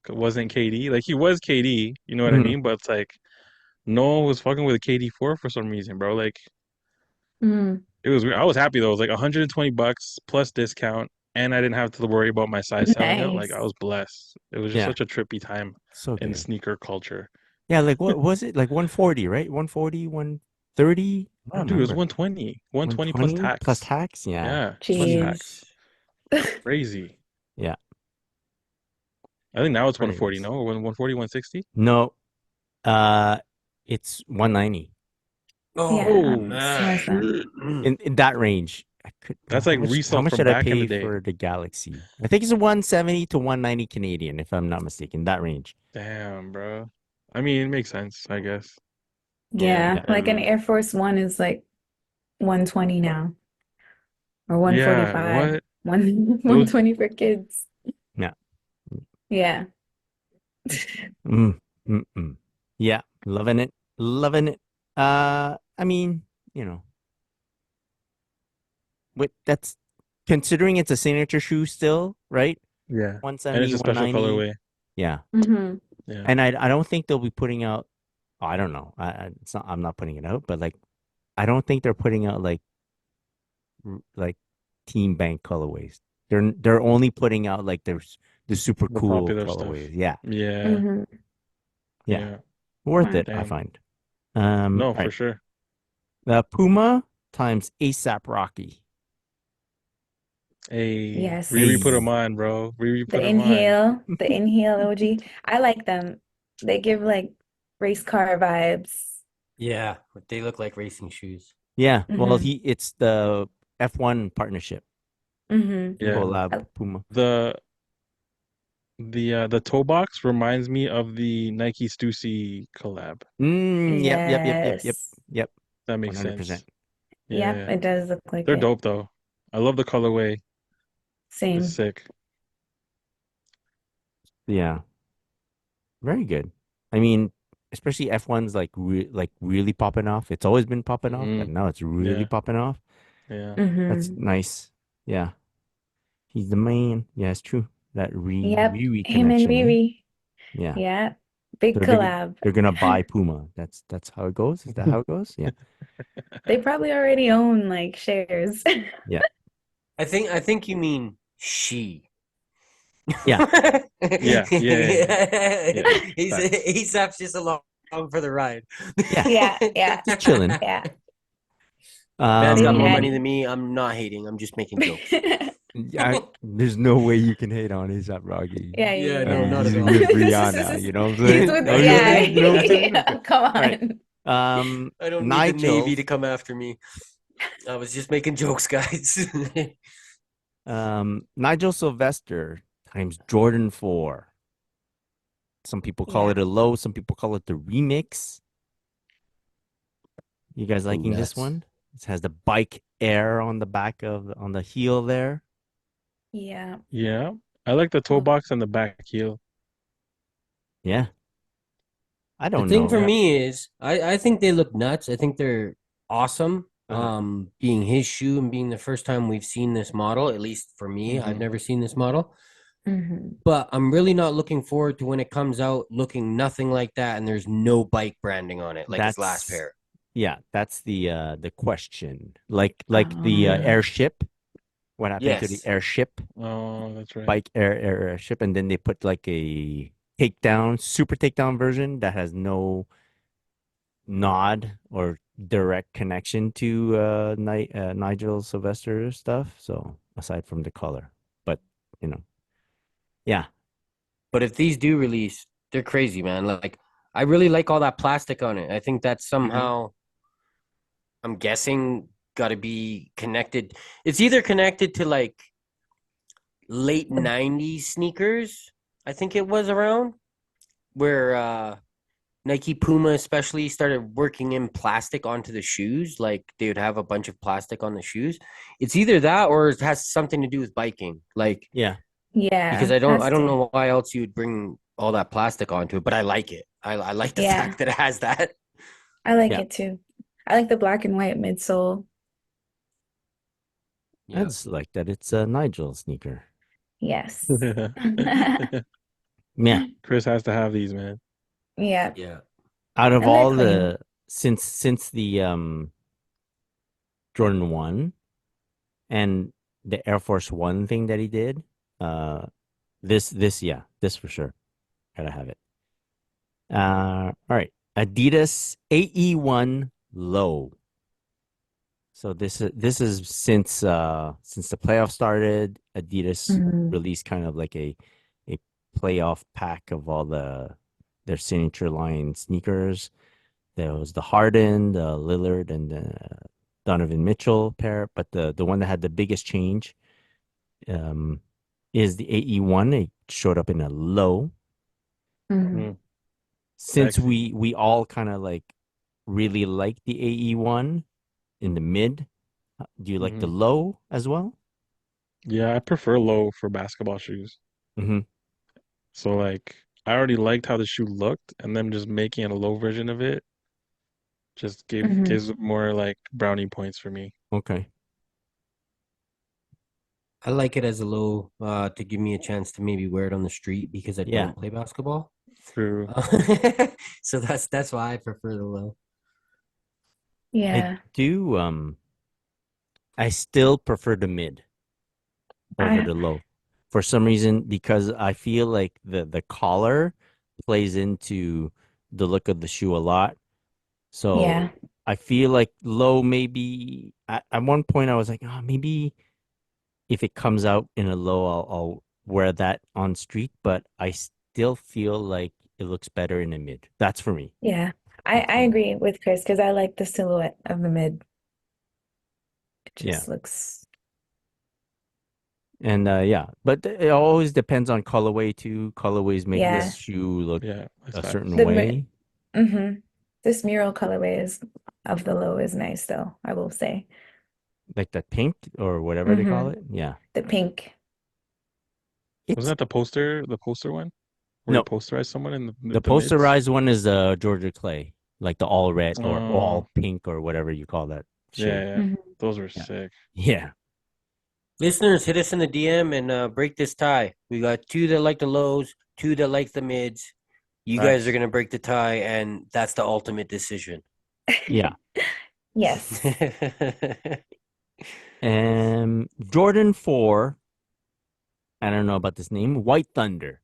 KD. Like he was KD, you know what I Mhm. mean? But it's like no one was fucking with a KD4 for some reason, bro. Like Mm, It was weird. I was happy though. It was like $120 plus discount, and I didn't have to worry about my size selling out. Like I nice. was blessed. It was just Yeah. such a trippy time So in good. sneaker culture. Yeah, like what was it? Like 140, right? 140, 130? I Oh, don't dude, it was remember. 120. 120 plus 120 plus tax. tax? Yeah. Yeah, plus Jeez. tax. Crazy. Yeah. I think now it's But 140, anyways. no? Or 140, 160? No. It's 190. Yeah, Oh, it's more man. fun. In that range. I could that's how like much resale from did I back in the pay day. for the Galaxy? I think it's 170 to 190 Canadian, if I'm not mistaken. That range. Damn, bro. I mean, it makes sense, I guess. Yeah, Yeah. like an Mm. Air Force One is like 120 now, or Yeah, 145. what? One Those 120 for kids. Yeah. Yeah. Mm, mm. Yeah. Loving it. Loving it. I mean, you know, that's considering it's a signature shoe still, right? Yeah. And 170, it's a special 190. colorway. Yeah. hmm Yeah. And I don't think they'll be putting out, oh, I don't know. It's not, I'm not putting it out, but like I don't think they're putting out like team bank colorways. They're only putting out like the super The cool popular stuff. colorways. Yeah. Yeah. hmm Yeah. Yeah. Worth Wow. it, I Damn. find. No, All for right. sure. The Puma times ASAP Rocky. Hey, Yes. Riri put Hey. them on, bro. Riri put The them on. inhale OG. I like them. They give like race car vibes. Yeah, they look like racing shoes. Yeah. Well, hmm it's the F1 partnership hmm Yeah. collab Puma. The the toe box reminds me of the Nike Stussy collab. Yep. Yes. Yep. That makes 100%. sense. Yeah, Yep, yeah. it does look like They're it. dope though. I love the colorway. It's Same. sick. Yeah. Very good. I mean, especially F1's like really popping off. It's always been popping off, but Hmm. now it's really Yeah, popping off. yeah. That's hmm nice. Yeah. He's the man. Yeah, it's true. That Yep, Riri him and connection, eh? Riri. Yeah. Yeah, big They're big, collab. they're gonna buy Puma. That's how it goes. Is that how it goes? Yeah. They probably already own like shares. Yeah. I think you mean she. Yeah. Yeah, yeah, yeah, yeah. He's Facts. ASAP's just along for the ride. Yeah. Yeah, Just chilling. yeah. Man's Baby got more Um money than daddy. me. I'm not hating. I'm just making jokes. there's no way you can hate on ASAP Rocky. Yeah, Yeah, I no, mean, not he's at all. with Rihanna, you know what I'm He's saying? with, Know what I'm yeah, saying? You know what I'm saying? yeah, Okay. come All right. on. I don't need the Nigel. Navy to come after me. I was just making jokes, guys. Nigel Sylvester times Jordan 4. Some people call Yeah. it a low, some people call it the remix. You guys liking this Nuts. one? It has the bike air on the back on the heel there. Yeah. Yeah. I like the toe box and the back heel. Yeah. I The don't thing for know. Yeah. me is I think they look nuts. I think they're awesome. Uh-huh. Being his shoe and being the first time we've seen this model, at least for me, I've Mhm. never seen this model. hmm But I'm really not looking forward to when it comes out looking nothing like that and there's no bike branding on it like his last That's pair. yeah, that's the question. Like the Yeah. airship. What happened to the Yes. airship? Oh, that's right. Bike airship, and then they put like a super takedown version that has no nod or direct connection to Nigel Sylvester stuff. So aside from the color, but you know, yeah, But if these do release, they're crazy, man. Like I really like all that plastic on it. I think that's somehow I'm guessing got to be connected. It's either connected to like late 90s sneakers, I think it was around where Nike Puma especially started working in plastic onto the shoes. Like they would have a bunch of plastic on the shoes. It's either that or it has something to do with biking. Like yeah, because Yeah, I has don't to. know why else you would bring all that plastic onto it, but I like it. I like the Yeah, fact that it has that. I like yeah. it too. I like the black and white midsole. I just like that it's a Nigel sneaker. Yes. Yeah, Chris has to have these, man. Yeah, Yeah. out of and they're all clean. the since the Jordan 1 and the Air Force One thing that he did. This for sure. Gotta have it. All right. Adidas AE1 Low. So this is since the playoff started, Adidas released kind of like a playoff pack of all their signature line sneakers. There was the Harden, the Lillard, and the Donovan Mitchell pair. But the one that had the biggest change is the AE1. It showed up in a low. Since Sexy. we all kind of like really like the AE1 in the mid, do you like the low as well? Yeah, I prefer low for basketball shoes. So like I already liked how the shoe looked, and them just making a low version of it just gives it more like brownie points for me. Okay. I like it as a low to give me a chance to maybe wear it on the street because I Yeah. don't play basketball. True. So that's why I prefer the low. Yeah. I do I still prefer the mid over the low. For some reason, because I feel like the collar plays into the look of the shoe a lot. So Yeah. I feel like low maybe at one point I was like, oh, maybe if it comes out in a low, I'll wear that on street, but I still feel like it looks better in a mid. That's for me. Yeah. I agree with Chris because I like the silhouette of the mid. It just looks. And but it always depends on colorway too. Colorways make Yeah. this shoe look Yeah, that's a facts. certain The way. This mural colorway of the low is nice though, I will say. Like the pink or whatever they call it. Yeah. The pink. Wasn't that the poster one? Where you No, posterize someone in the the mids? posterized one is Georgia Clay, like the all red or all Oh, pink or whatever you call that shade. yeah. Those were sick. Yeah. Listeners, hit us in the DM and break this tie. We got 2 that like the lows, 2 that like the mids. You guys Facts. are gonna break the tie, and that's the ultimate decision. Yeah. Yes. Jordan 4. I don't know about this name. White Thunder.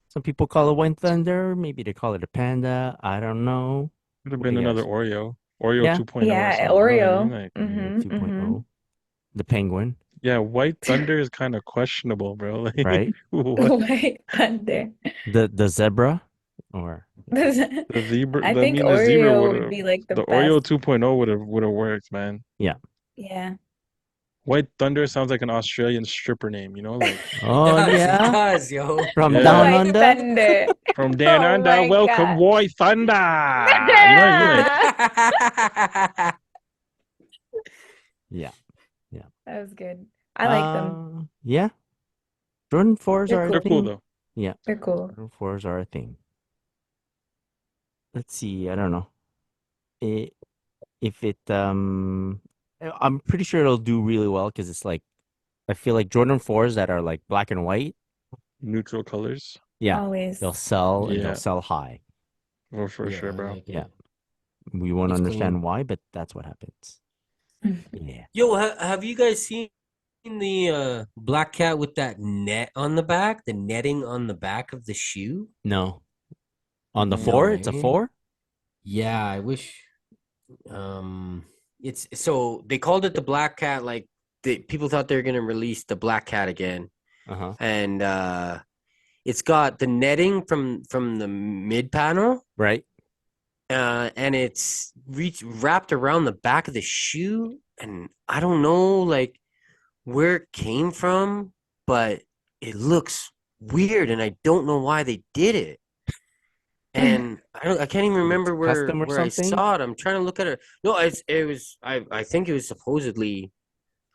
Some people call it White Thunder. Maybe they call it a panda. I don't know. Could have What do been you another guys? Oreo. Oreo Yeah. 2.0 or Yeah, something. You know what I mean? Oreo. Like, Yeah, 2.0. The penguin, yeah, White Thunder is kind of questionable, bro. Like, right? what? White Thunder. The zebra or The zebra, I I think mean, the zebra Oreo would would have, be like the the Oreo best. 2.0 would have worked, man. yeah. Yeah. White Thunder sounds like an Australian stripper name, you know, like Oh It yeah. does, yo. From Yeah. down White under. Thunder. from down Oh under, my welcome God. White Thunder. You know what I mean? Like, Yeah. That was good. I like them. Yeah. Jordan 4s They're are a they're cool thing. though. Yeah. They're cool. Jordan 4s are a thing. Let's see. I don't know. If it I'm pretty sure it'll do really well because it's like I feel like Jordan 4s that are like black and white. Neutral colors. Yeah. Always. They'll sell and they'll Yeah, sell high. for Yeah, sure, I bro. like it. Yeah. We won't It's understand clean. why, but that's what happens. Yeah. Yo, have you guys seen the black cat with that net on the back, the netting on the back of the shoe? No. On the No, 4, it's a eh? 4? Yeah, I wish. It's so they called it the black cat. Like people thought they were gonna release the black cat again, Uh-huh. and it's got the netting from the mid panel, Right? and it's wrapped around the back of the shoe, and I don't know like where it came from, but it looks weird, and I don't know why they did it. And I can't even It's remember custom or where I something? saw it. I'm trying to look at it. No, it was I think it was supposedly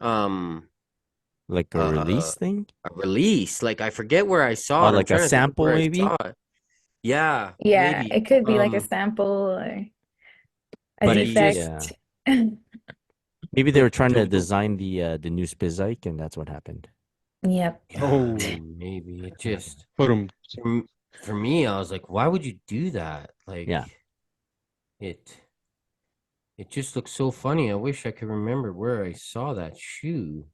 um Like a uh release thing? a release. Like I forget where I saw Or it. I'm like a trying to think of sample where I maybe? saw it. Yeah, Yeah, maybe. it could be like a sample or a But Maybe, it just yeah. defect. Maybe they were trying to the design the new Spizike and that's what happened. Yep. yeah, Oh, maybe it just put them. for me, I was like, why would you do that? Like Yeah. it It just looks so funny. I wish I could remember where I saw that shoe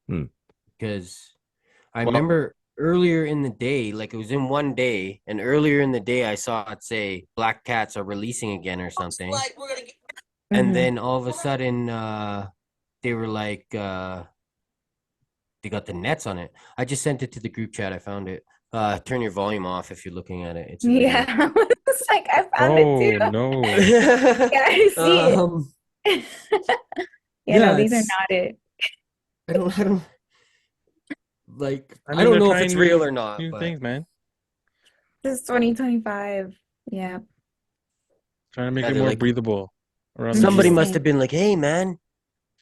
because I remember earlier in the day, like it was in one day, and earlier in the day I saw it say Black Cats are releasing again or something. And then all of a sudden they were like they got the nets on it. I just sent it to the group chat. I found it. Turn your volume off if you're looking at it. It's a video. Yeah, I was like, I found it Oh too. no. Yeah, I see it. Yeah, no, Yeah, these are it's not it. I don't like I I mean, don't they're know if it's trying real or not, new but things, man. This is 2025. Yeah. Trying to make yeah, it they're more like breathable around the somebody heel. must Interesting. have been like, "Hey, man,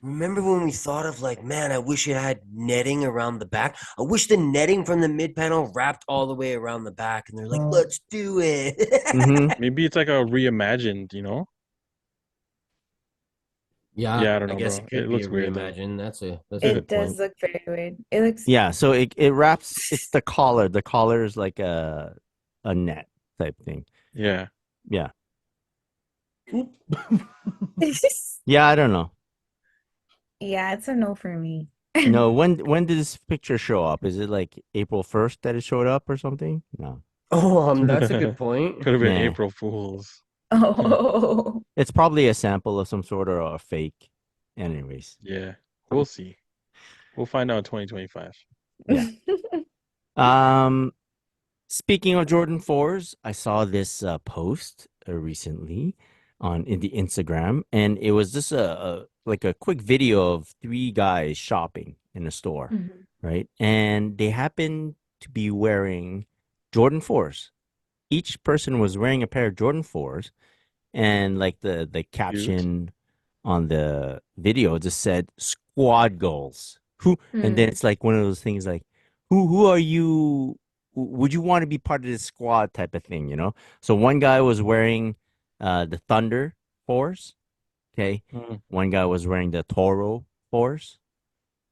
remember when we thought of like, man, I wish it had netting around the back. I wish the netting from the mid panel wrapped all the way around the back." And they're like, "Let's do it." Mm-hmm. Maybe it's like a reimagined, you know? Yeah, Yeah, I don't I know, guess it bro. It could be a looks weird though. reimagine. That's a It good does point. look very weird. It looks Yeah, so it wraps. It's the collar. The collar is like a net type thing. Yeah. Yeah, yeah. I don't know. yeah, it's a no for me. No, when did this picture show up? Is it like April 1st that it showed up or something? No. Oh, that's a good Could point. have been Nah. April Fools. Oh. It's probably a sample of some sort or a fake. Anyways. Yeah. We'll see. We'll find out in 2025. Yeah. Um Speaking of Jordan 4s, I saw this post recently in the Instagram, and it was just like a quick video of three guys shopping in a store, Mhm. right? And they happened to be wearing Jordan 4s. Each person was wearing a pair of Jordan 4s, and like the Cute. caption on the video just said squad goals. Who and then Mm. it's like one of those things like who are you, would you want to be part of this squad type of thing, you know? So one guy was wearing the Thunder Force, okay? Mm, One guy was wearing the Toro Force,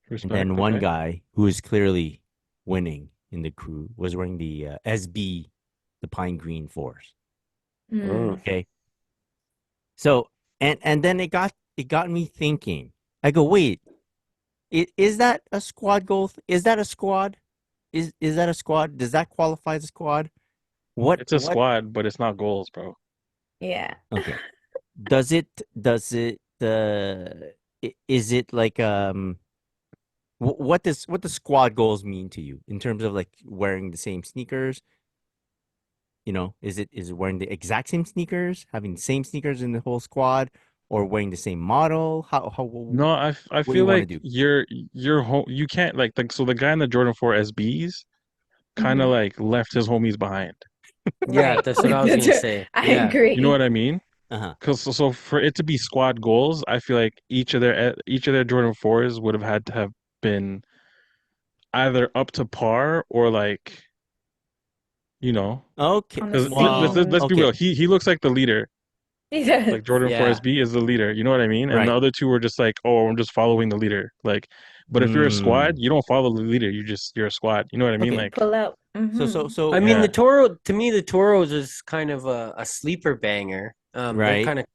and respect. then one Okay. guy who is clearly winning in the crew was wearing the SB, the Pine Green Force. Mm. Okay. So and then it got me thinking. I go, wait, is that a squad goal? Is that a squad? Is that a squad? Does that qualify as a squad? What It's a what? squad, but it's not goals, bro. Yeah. Okay. Does it is it like what does squad goals mean to you in terms of like wearing the same sneakers? You know, is it wearing the exact same sneakers, having the same sneakers in the whole squad, or wearing the same model? No, I What do you feel want to like do? you're home. You can't like so the guy in the Jordan 4 SBs kind of Mhm. like left his homies behind. Yeah, Right. that's what I was gonna say. I Yeah. You know agree. what I mean? Uh-huh. Because so for it to be squad goals, I feel like each of their Jordan 4s would have had to have been either up to par or like you know, Okay. On the because Well, let's same. be okay. real. He looks like the leader. He does. Like Jordan 4 Yeah. SB is the leader. You know what I mean? And the Right. other two were just like, oh, I'm just following the leader. Like, but if you're a squad, Mm. you don't follow the leader. You're a squad. You know what I mean? Okay. You Like, pull up. So so Hmm. so I mean, uh the yeah. Toro to me, the Toros is kind of a sleeper banger. They're right. kind of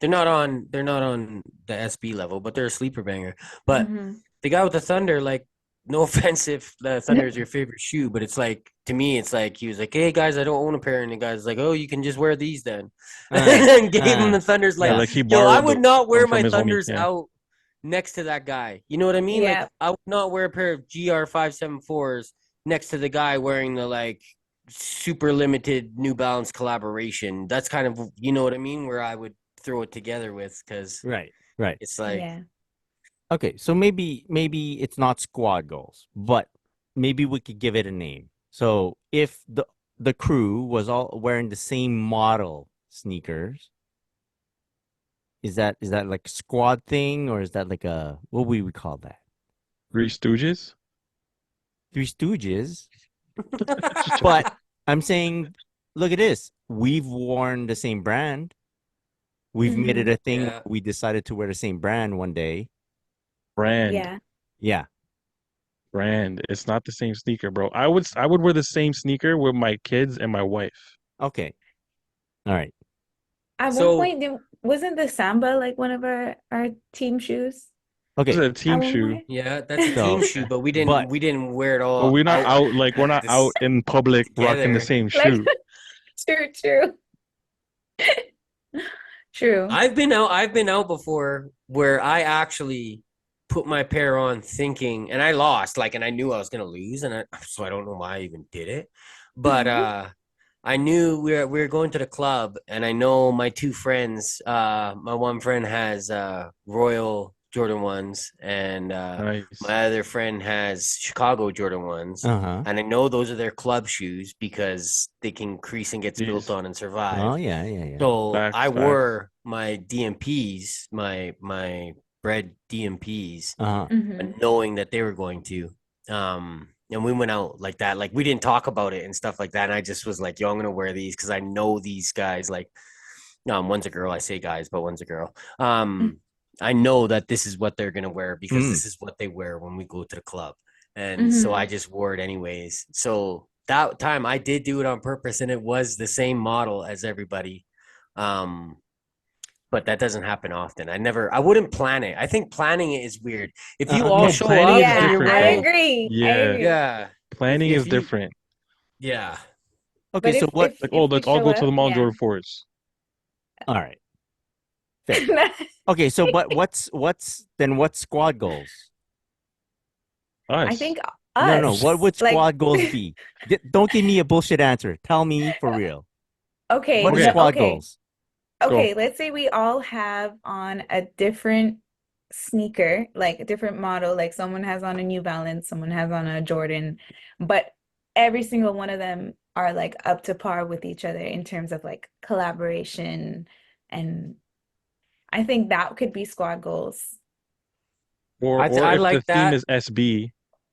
they're not on the SB level, but they're a sleeper banger. But Hmm. the guy with the Thunder, like, no offense if the Thunder is your favorite shoe, but it's like to me, it's like he was like, "Hey guys, I don't own a pair," and the guy's like, "Oh, you can just wear these then," Uh and gave him uh the Thunders. Yeah, Like, yeah. like he yo, I borrowed would not wear them my from his homie. Thunders Yeah. out next to that guy. You know what I mean? Like, Yeah. I would not wear a pair of GR 574s next to the guy wearing the like super limited New Balance collaboration. That's kind of, you know what I mean, where I would throw it together with because Right. Right. it's like, Yeah. Okay. So maybe it's not squad goals, but maybe we could give it a name. So if the crew was all wearing the same model sneakers, is that like a squad thing, or is that like a what we would call that? Three Stooges. Three Stooges. Just joking. But I'm saying, look at this. We've worn the same brand. We've made it Hmm. a thing where yeah. we decided to wear the same brand one day. Brand, Yeah. Yeah. brand. It's not the same sneaker, bro. I would wear the same sneaker with my kids and my wife. Okay. All right. At one So point, wasn't the Samba like one of our team shoes This is Okay, a at team one shoe, point? yeah, that's a team so shoe, but but we didn't wear it but all we're not out out like we're not out this in public rocking the together. same Like, shoe. true. True. I've been out before where I actually put my pair on thinking and I lost, like, and I knew I was gonna lose, so I don't know why I even did it. But I knew we were going to the club, and I know my two friends, my one friend has Royal Jordan ones, and Nice. my other friend has Chicago Jordan ones. uh-huh. And I know those are their club shoes because they can crease and get spilt Jeez. on and survive. Oh yeah. So I Facts. wore my DMPs, my bread DMPs, Uh-huh. Hmm. knowing that they were going to. And we went out like that. Like we didn't talk about it and stuff like that. And I just was like, yo, I'm gonna wear these because I know these guys. Like, one's a girl. I say guys, but one's a girl. I know that this is what they're gonna wear because Mm. this is what they wear when we go to the club. And so I just wore it anyways. So that time I did do it on purpose, and it was the same model as everybody. But that doesn't happen often. I wouldn't plan it. I think planning it is weird. If you all Okay. No, show planning up is and Yeah, you're different I wearing, though. agree. I Yeah, agree. yeah, planning if is you, different. yeah, Okay, But so what Like, if oh, we let's all show go to the up, mall in yeah. Jordan 4s. all right. Fair. Okay, so but what's squad goals? I Us. think No. us, What would like, squad goals be? Don't give me a bullshit answer. Tell me for real. okay, What are Okay. squad okay, goals? okay. Go. Let's say we all have on a different sneaker, like a different model. Like someone has on a New Balance, someone has on a Jordan, but every single one of them are like up to par with each other in terms of like collaboration, and I think that could be squad goals. Or I if the like theme that, is SB,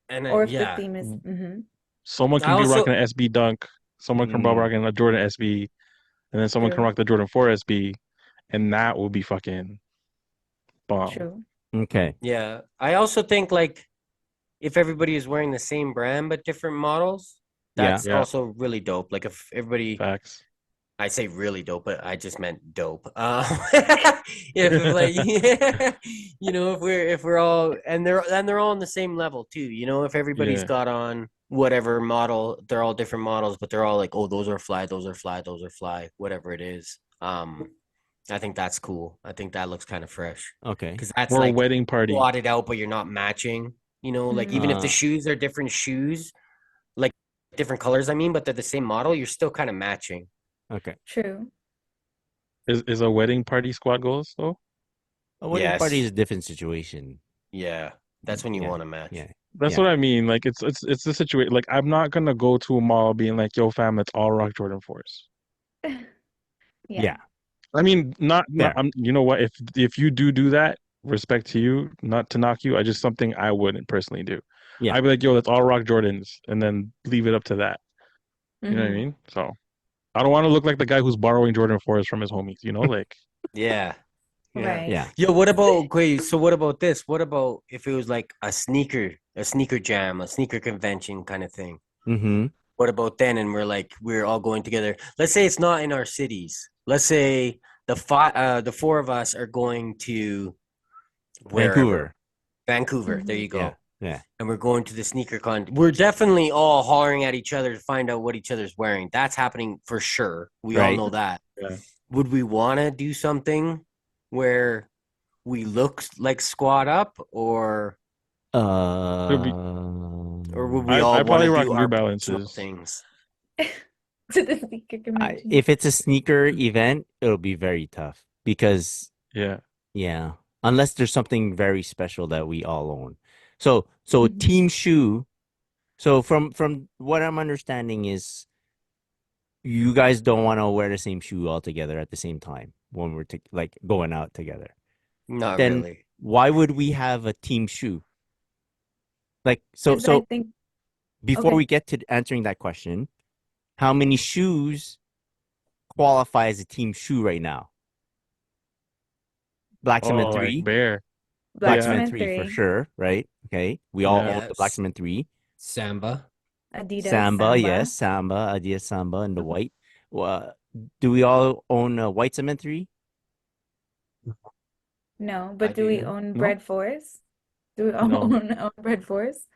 and Or if the yeah, theme is, someone I can be rocking also an SB Dunk, someone can be Mm, rocking a Jordan SB, and then someone can true, rock the Jordan 4 SB, and that will be fucking bomb. true. okay. yeah, I also think like if everybody is wearing the same brand but different models, Yeah. that's Yeah, also really dope. Like if everybody, facts. I say really dope, but I just meant dope. If like if we're all and they're all on the same level too. If everybody's Yeah. got on whatever model, they're all different models, but they're all like, oh, those are fly, those are fly, those are fly, whatever it is. I think that's cool. I think that looks kind of fresh Okay. because that's Or a like wedding party. blotted out, but you're not matching. Like even if the Uh, shoes are different shoes, like different colors, I mean, but they're the same model, you're still kind of matching. okay. True. Is a wedding party squad goals though? A wedding party is Yes. a different situation. Yeah. That's when you Yeah. want to match. Yeah. That's Yeah. what I mean. Like it's the situation. Like I'm not gonna go to a mall being like, "Yo, fam, let's all rock Jordan 4s." Yeah. Yeah. I mean, not. Fair. You know what? If you do that, respect to you, not to knock you. I just something I wouldn't personally do. Yeah. I'd be like, "Yo, let's all rock Jordans," and then leave it up to that. You know what I Mhm. mean? So I don't want to look like the guy who's borrowing Jordan 4s from his homies. Like Yeah. Yeah. Right. Yeah. Yo, what about wait, so what about this? What about if it was like a sneaker jam, a sneaker convention kind of thing? Mm-hmm. What about then? And we're all going together. Let's say it's not in our cities. Let's say the four of us are going to wherever. Vancouver. There you Mhm. Yeah. go. Yeah. And we're going to the sneaker con. We're definitely all hollering at each other to find out what each other's wearing. That's happening for sure. We all Right. know that. yeah. Would we want to do something where we look like squad up, or It'll be, would we I all want probably to rock do New our personal Balances. things? To the sneaker convention. If it's a sneaker event, it'll be very tough because Yeah. yeah, unless there's something very special that we all own. So Mhm. team shoe. So from what I'm understanding is you guys don't want to wear the same shoe all together at the same time when we're like going out together. Not Then really. why would we have a team shoe? Like 'Cause I think before okay. we get to answering that question, how many shoes qualify as a team shoe right now? Black Cement Oh, like 3. Bear. Black Yeah. Cement Blacksmith 3 for 3, sure, right? Okay. We all Yeah. own the Black Yes. Cement 3. Samba. Adidas Samba, Samba. yes, Samba, Adidas Samba, and the white. do we all own a white cement 3? No, I but do we do. own No? bread 4s? Do we all No. own bread 4s?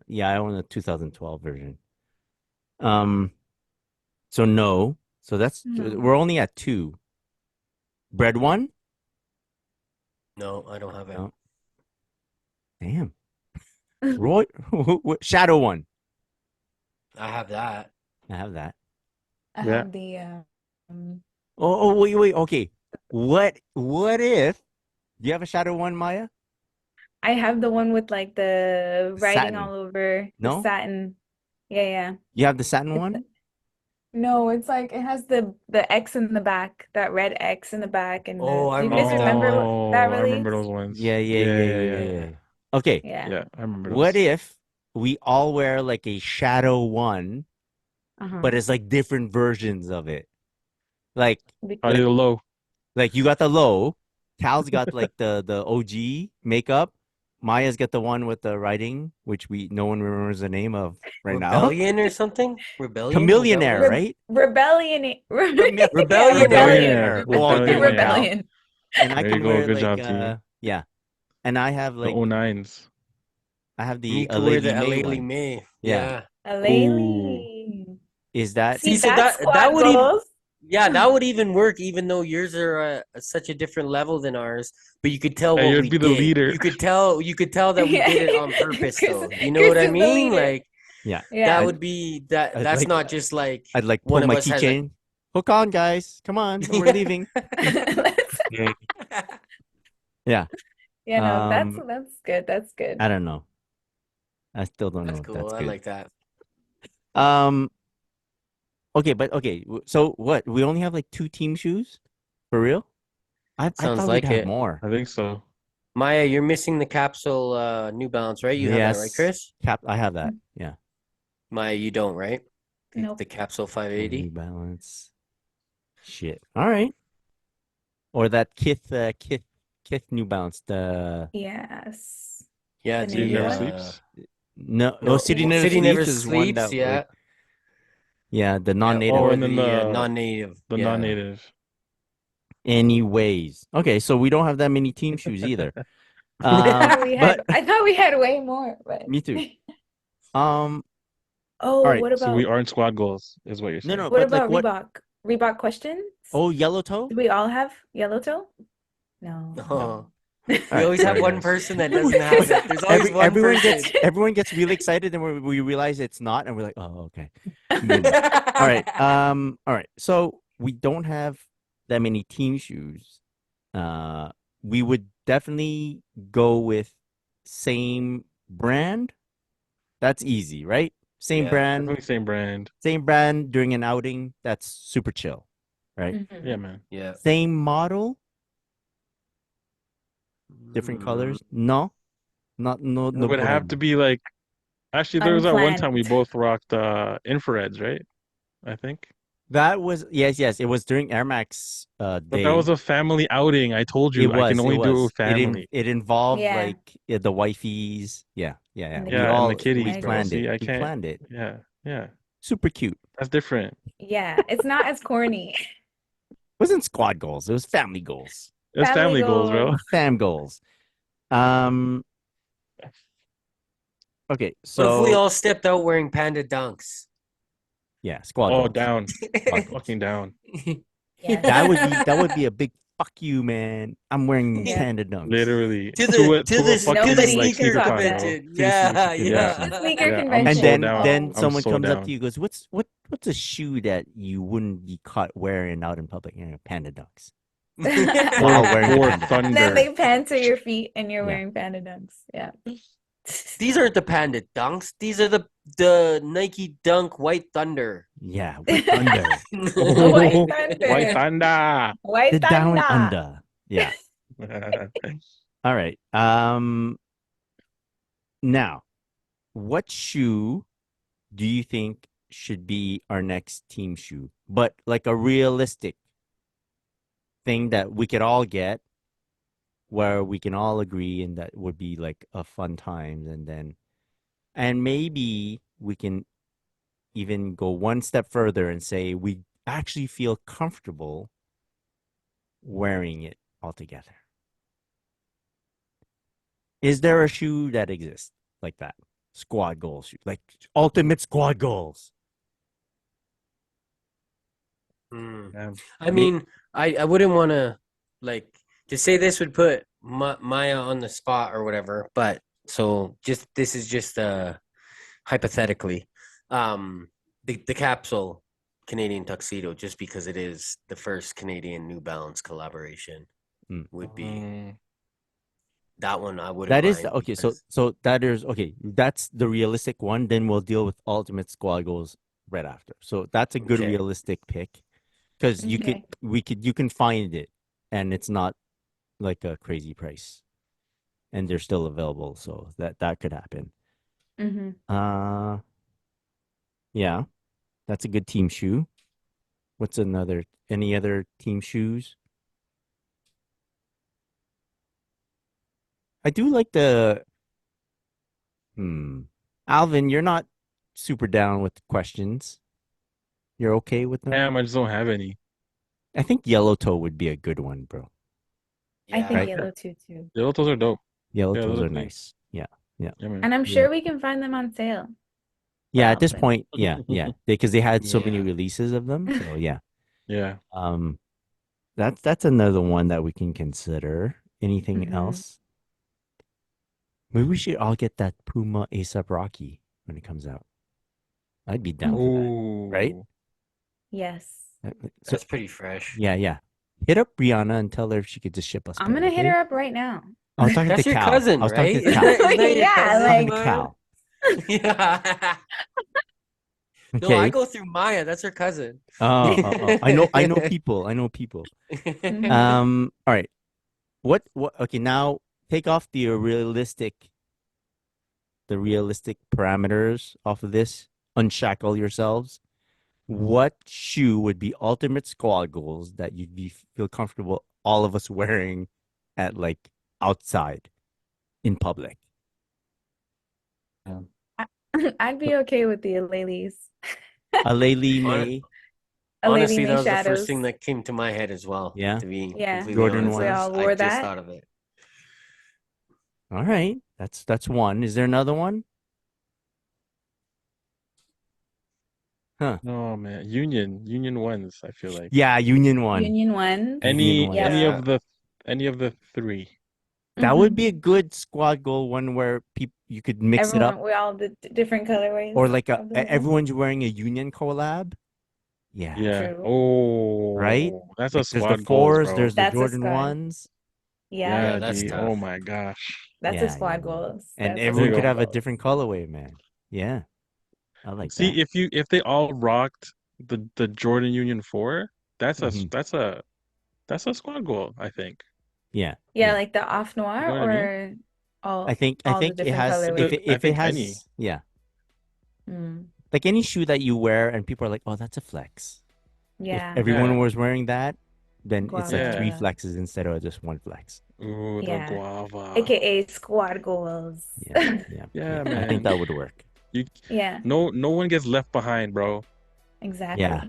Yeah, I own a 2012 version. So no. So No. we're only at 2. Bread 1? No, I don't have it. No. Damn. Roy, Shadow 1. I have that. I have that. I Yeah. have the Wait. Okay. What if you have a Shadow 1, Maya? I have the one with like the writing Satin. all over the No? satin. Yeah. You have the satin It's one? no, it's like it has the X in the back, that red X in the back, and Oh, I do you guys remember that remember one. that Oh, I remember release? those ones. Yeah. Yeah. Okay. Yeah. Yeah, I remember What those. if we all wear like a Shadow 1, but it's like different versions of it? Like Probably the low. you got the low, Cal's got like the OG makeup, Maya's got the one with the writing, which no one remembers the name of right now. Rebellion or something? Rebellion? Chameleonaire, Is that what it is? right? Rebellion. Yeah, Rebellionaire. Rebellion. Oh, there you go. Rebellion. And I There can you go. wear Good like job, team. yeah. And I have The like 09s. I have You the could wear the Aleli May Aleli one. May. Yeah. A Ooh. Laylee. Is that See, so that's that squad would even goals. that would even work, even though yours are such a different level than ours. But you could tell Yeah, what you'd we be the did. leader. You could tell that we did it on purpose, Chris, though. You know Chris what I is the mean? leader. Like yeah. Yeah. that would be that. I'd That's like not just like I'd like one pull of my us has a. keychain. Hook on, guys. Come on. We're leaving. Yeah. Yeah, no, that's Um good. That's good. I don't know. I still don't know That's if cool. that's I good. like that. Okay. So what? We only have like 2 team shoes? For real? I Sounds thought like we'd have it. more. I think so. Maya, you're missing the capsule New Balance, right? You have that, right, Chris? I have that. Yeah. Maya, you don't, right? Nope. The capsule New 580. Balance. Shit. All right. Or that Kith New Balance. The Yes. Yeah, The City navy Never one? Sleeps. no City Never City Never Sleeps is one Sleeps. that Yeah. the Yeah, non-native. or and then the the non-native. the Yeah. non-native. Anyways. Okay, so we don't have that many team shoes either. I thought we had way more, but Me too. All Oh, right. what So we about aren't squad goals, is what you're saying. No, what but like about what? Reebok? Reebok questions? Oh, yellow toe? Do we all have yellow toe? No. Oh. All We right. always have Very one nice. person that doesn't have it. There's always one person. Everyone gets really excited, and we realize it's not, and we're like, oh, okay. All right. All right. So we don't have that many team shoes. We would definitely go with same brand. That's easy, right? Same Yeah. brand, Definitely same brand. same brand during an outing. That's super chill, right? Mhm. Yeah, man. Yeah. Same model, different colors. No, no It would have bueno. to be like actually there was that one time we Unplanned. both rocked infrareds, right? I think. That was yes. It was during Air Max But day. that was a family outing. I told you I can only do it with family. It involved Yeah. like the wifeys. Yeah. And the We Yeah, and the all kitties, we bro. planned See, it. I We can't. planned it. Yeah. Super cute. That's different. Yeah, it's not as corny. It wasn't squad goals. It was family goals. It's Family family goals, bro. goals. Fam goals. Okay, What if we so all stepped out wearing panda dunks? yeah, squad Oh, goals. down. Squad goals. Fucking down. Yeah. That would be a big fuck you, man. I'm wearing Yeah. panda dunks. Literally. to a the fucking Nobody like can sneaker top con, bro. that. convention. To the Yeah, sneaker yeah. convention. Sneaker Yeah, I'm convention. And so then down. then I'm someone so comes up down. to you and goes, what's a shoe that you wouldn't be caught wearing out in public? You know, panda dunks. While wearing the Or panda dunks. And then thunder. they pan to your feet and you're Yeah. wearing panda dunks. Yeah. These aren't the panda dunks. These are the Nike Dunk White Thunder. Yeah, with thunder. White thunder. White thunder. White The down thunder. under. Yeah. All right. Now, what shoe do you think should be our next team shoe? But like a realistic thing that we could all get, where we can all agree, and that would be like a fun time. And maybe we can even go one step further and say we actually feel comfortable wearing it altogether. Is there a shoe that exists like that? Squad goals shoe, like ultimate squad goals. Yeah. I mean, I wouldn't want to like to say this would put Maya on the spot or whatever, but so just this is just hypothetically, the capsule Canadian tuxedo, just because it is the first Canadian New Balance collaboration, would be that one. I wouldn't That is mind okay. because So that is okay. That's the realistic one. Then we'll deal with ultimate squad goals right after. So that's a good Okay. realistic pick because you can find it and it's not like a crazy price, and they're still available. So that could happen. Yeah, that's a good team shoe. What's any other team shoes? I do like the Alvin, you're not super down with the questions. You're okay with them? Damn, I just don't have any. I think yellow toe would be a good one, bro. I think Right. yellow too. Yellow toes are dope. Yellow Yeah, toes those are are clean. nice. Yeah. Yeah, man. And I'm sure we can find them on sale. Yeah, at this Alvin. point, yeah. Because they had so many Yeah. releases of them. So yeah. Yeah. That's another one that we can consider. Anything else? Maybe we should all get that Puma ASAP Rocky when it comes out. I'd be down for that. Right? Ooh. Yes. So, that's pretty fresh. yeah. Hit up Brianna and tell her if she could just ship us. I'm gonna hit her up right now. I was talking That's to your Cal. cousin, I was right? talking to Isn't Cal. that your Yeah, cousin, like- To Maya? Cal. Yeah. Okay. No, I go through Maya. That's her cousin. Oh. I know people. All right. What okay, now take off the realistic parameters off of this. Unshackle yourselves. What shoe would be ultimate squad goals that you'd feel comfortable all of us wearing at like outside in public? I'd be okay with the Alelis. A Laylee May. Honestly, May that was the Shadows. first thing that came to my head as well. Yeah? To be Yeah. completely Jordan honest, We all ones. wore I just that. thought of it. All right. That's one. Is there another one? Huh. Oh man, Union ones. I feel like Yeah, Union one. Union ones. any one. any Yeah. of the three. That would be a good squad goal, one where you could mix it up, We all the different colorways. or like of the logo. everyone's wearing a Union collab. Yeah. Yeah. True. Oh, Right? That's Like, a there's squad the goals, fours, bro. there's the That's a Jordan squad. ones. Yeah, Yeah, that's G. tough. Oh my gosh. that's Yeah, a squad goals. And That's a everyone There you could squad have a goals. different colorway, man. Yeah. I like See, that. if they all rocked the Jordan Union 4, that's Mhm. that's a squad goal, I think. Yeah. Yeah, like the off noir You know what I or all I think all the it different has colorways. if it think has any. yeah. Mm, Like any shoe that you wear and people are like, "Oh, that's a flex." yeah. If everyone Yeah. was wearing that, then it's like three Guava. flexes instead of just one flex. Ooh, the Yeah. guava. AKA squad goals. Yeah. Yeah, I man. think that would work. Yeah, No one gets left behind, bro. exactly. Yeah.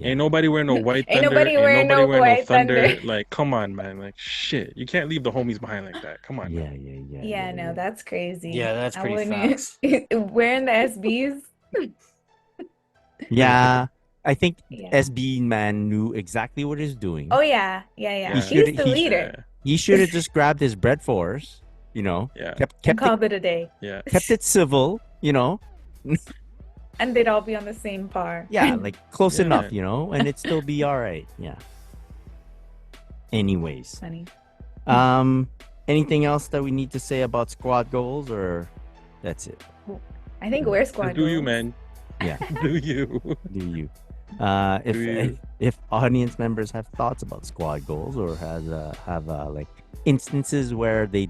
Ain't nobody wearing no white Ain't thunder. nobody wearing no White Thunder. Like, come on, man. Like, shit. You can't leave the homies behind like that. Come on, man. Yeah, no, that's crazy. Yeah, that's I pretty wouldn't- facts. Wearing the SBs. Yeah. I think Yeah. SB man knew exactly what he's doing. Oh yeah. Yeah. He's should- the he- leader. He should have just grabbed his bread force, Yeah. kept And it, called it a day. Yeah. kept it civil, And they'd all be on the same par. yeah, like close Yeah. enough, and it'd still be all right. Yeah. Anyways, Funny. anything else that we need to say about squad goals, or that's it? I think we're squad Just do you, goals. man. Yeah. Do you. Do you? Do you? If audience members have thoughts about squad goals or have like instances where they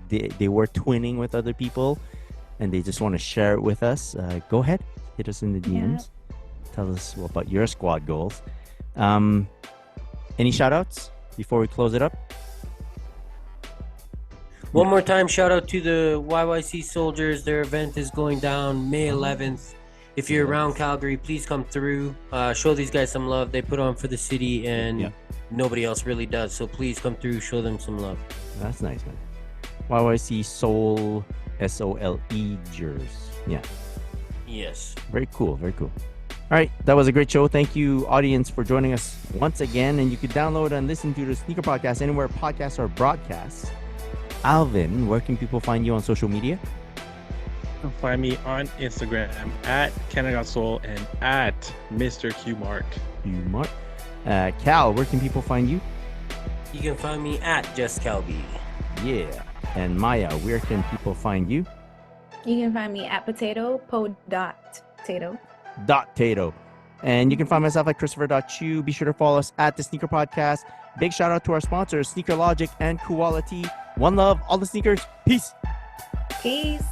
were twinning with other people and they just want to share it with us, go ahead, hit us in the DMs. Tell us about your squad goals. Any shout outs before we close it up? One more time, shout out to the YYC soldiers. Their event is going down May 11th If you're Yes. around Calgary, please come through. Show these guys some love. They put on for the city, and Yeah. nobody else really does. So please come through, show them some love. That's nice, man. YYC Soul SOLE Jers. Yeah. Yes. Very cool. Very cool. All right. That was a great show. Thank you, audience, for joining us once again. And you can download and listen to the Sneaker Podcast anywhere podcasts are broadcast. Alvin, where can people find you on social media? You can find me on Instagram at CanadaGotSoul and at Mr. QMark. You, Mark. Cal, where can people find you? You can find me at Just Calby. Yeah. And Maya, where can people find you? You can find me at potato. Tato. And you can find myself at Christopher.chu. Be sure to follow us at the Sneaker Podcast. Big shout out to our sponsors, Sneaker Logic and Quality. One love, all the sneakers. Peace. Peace.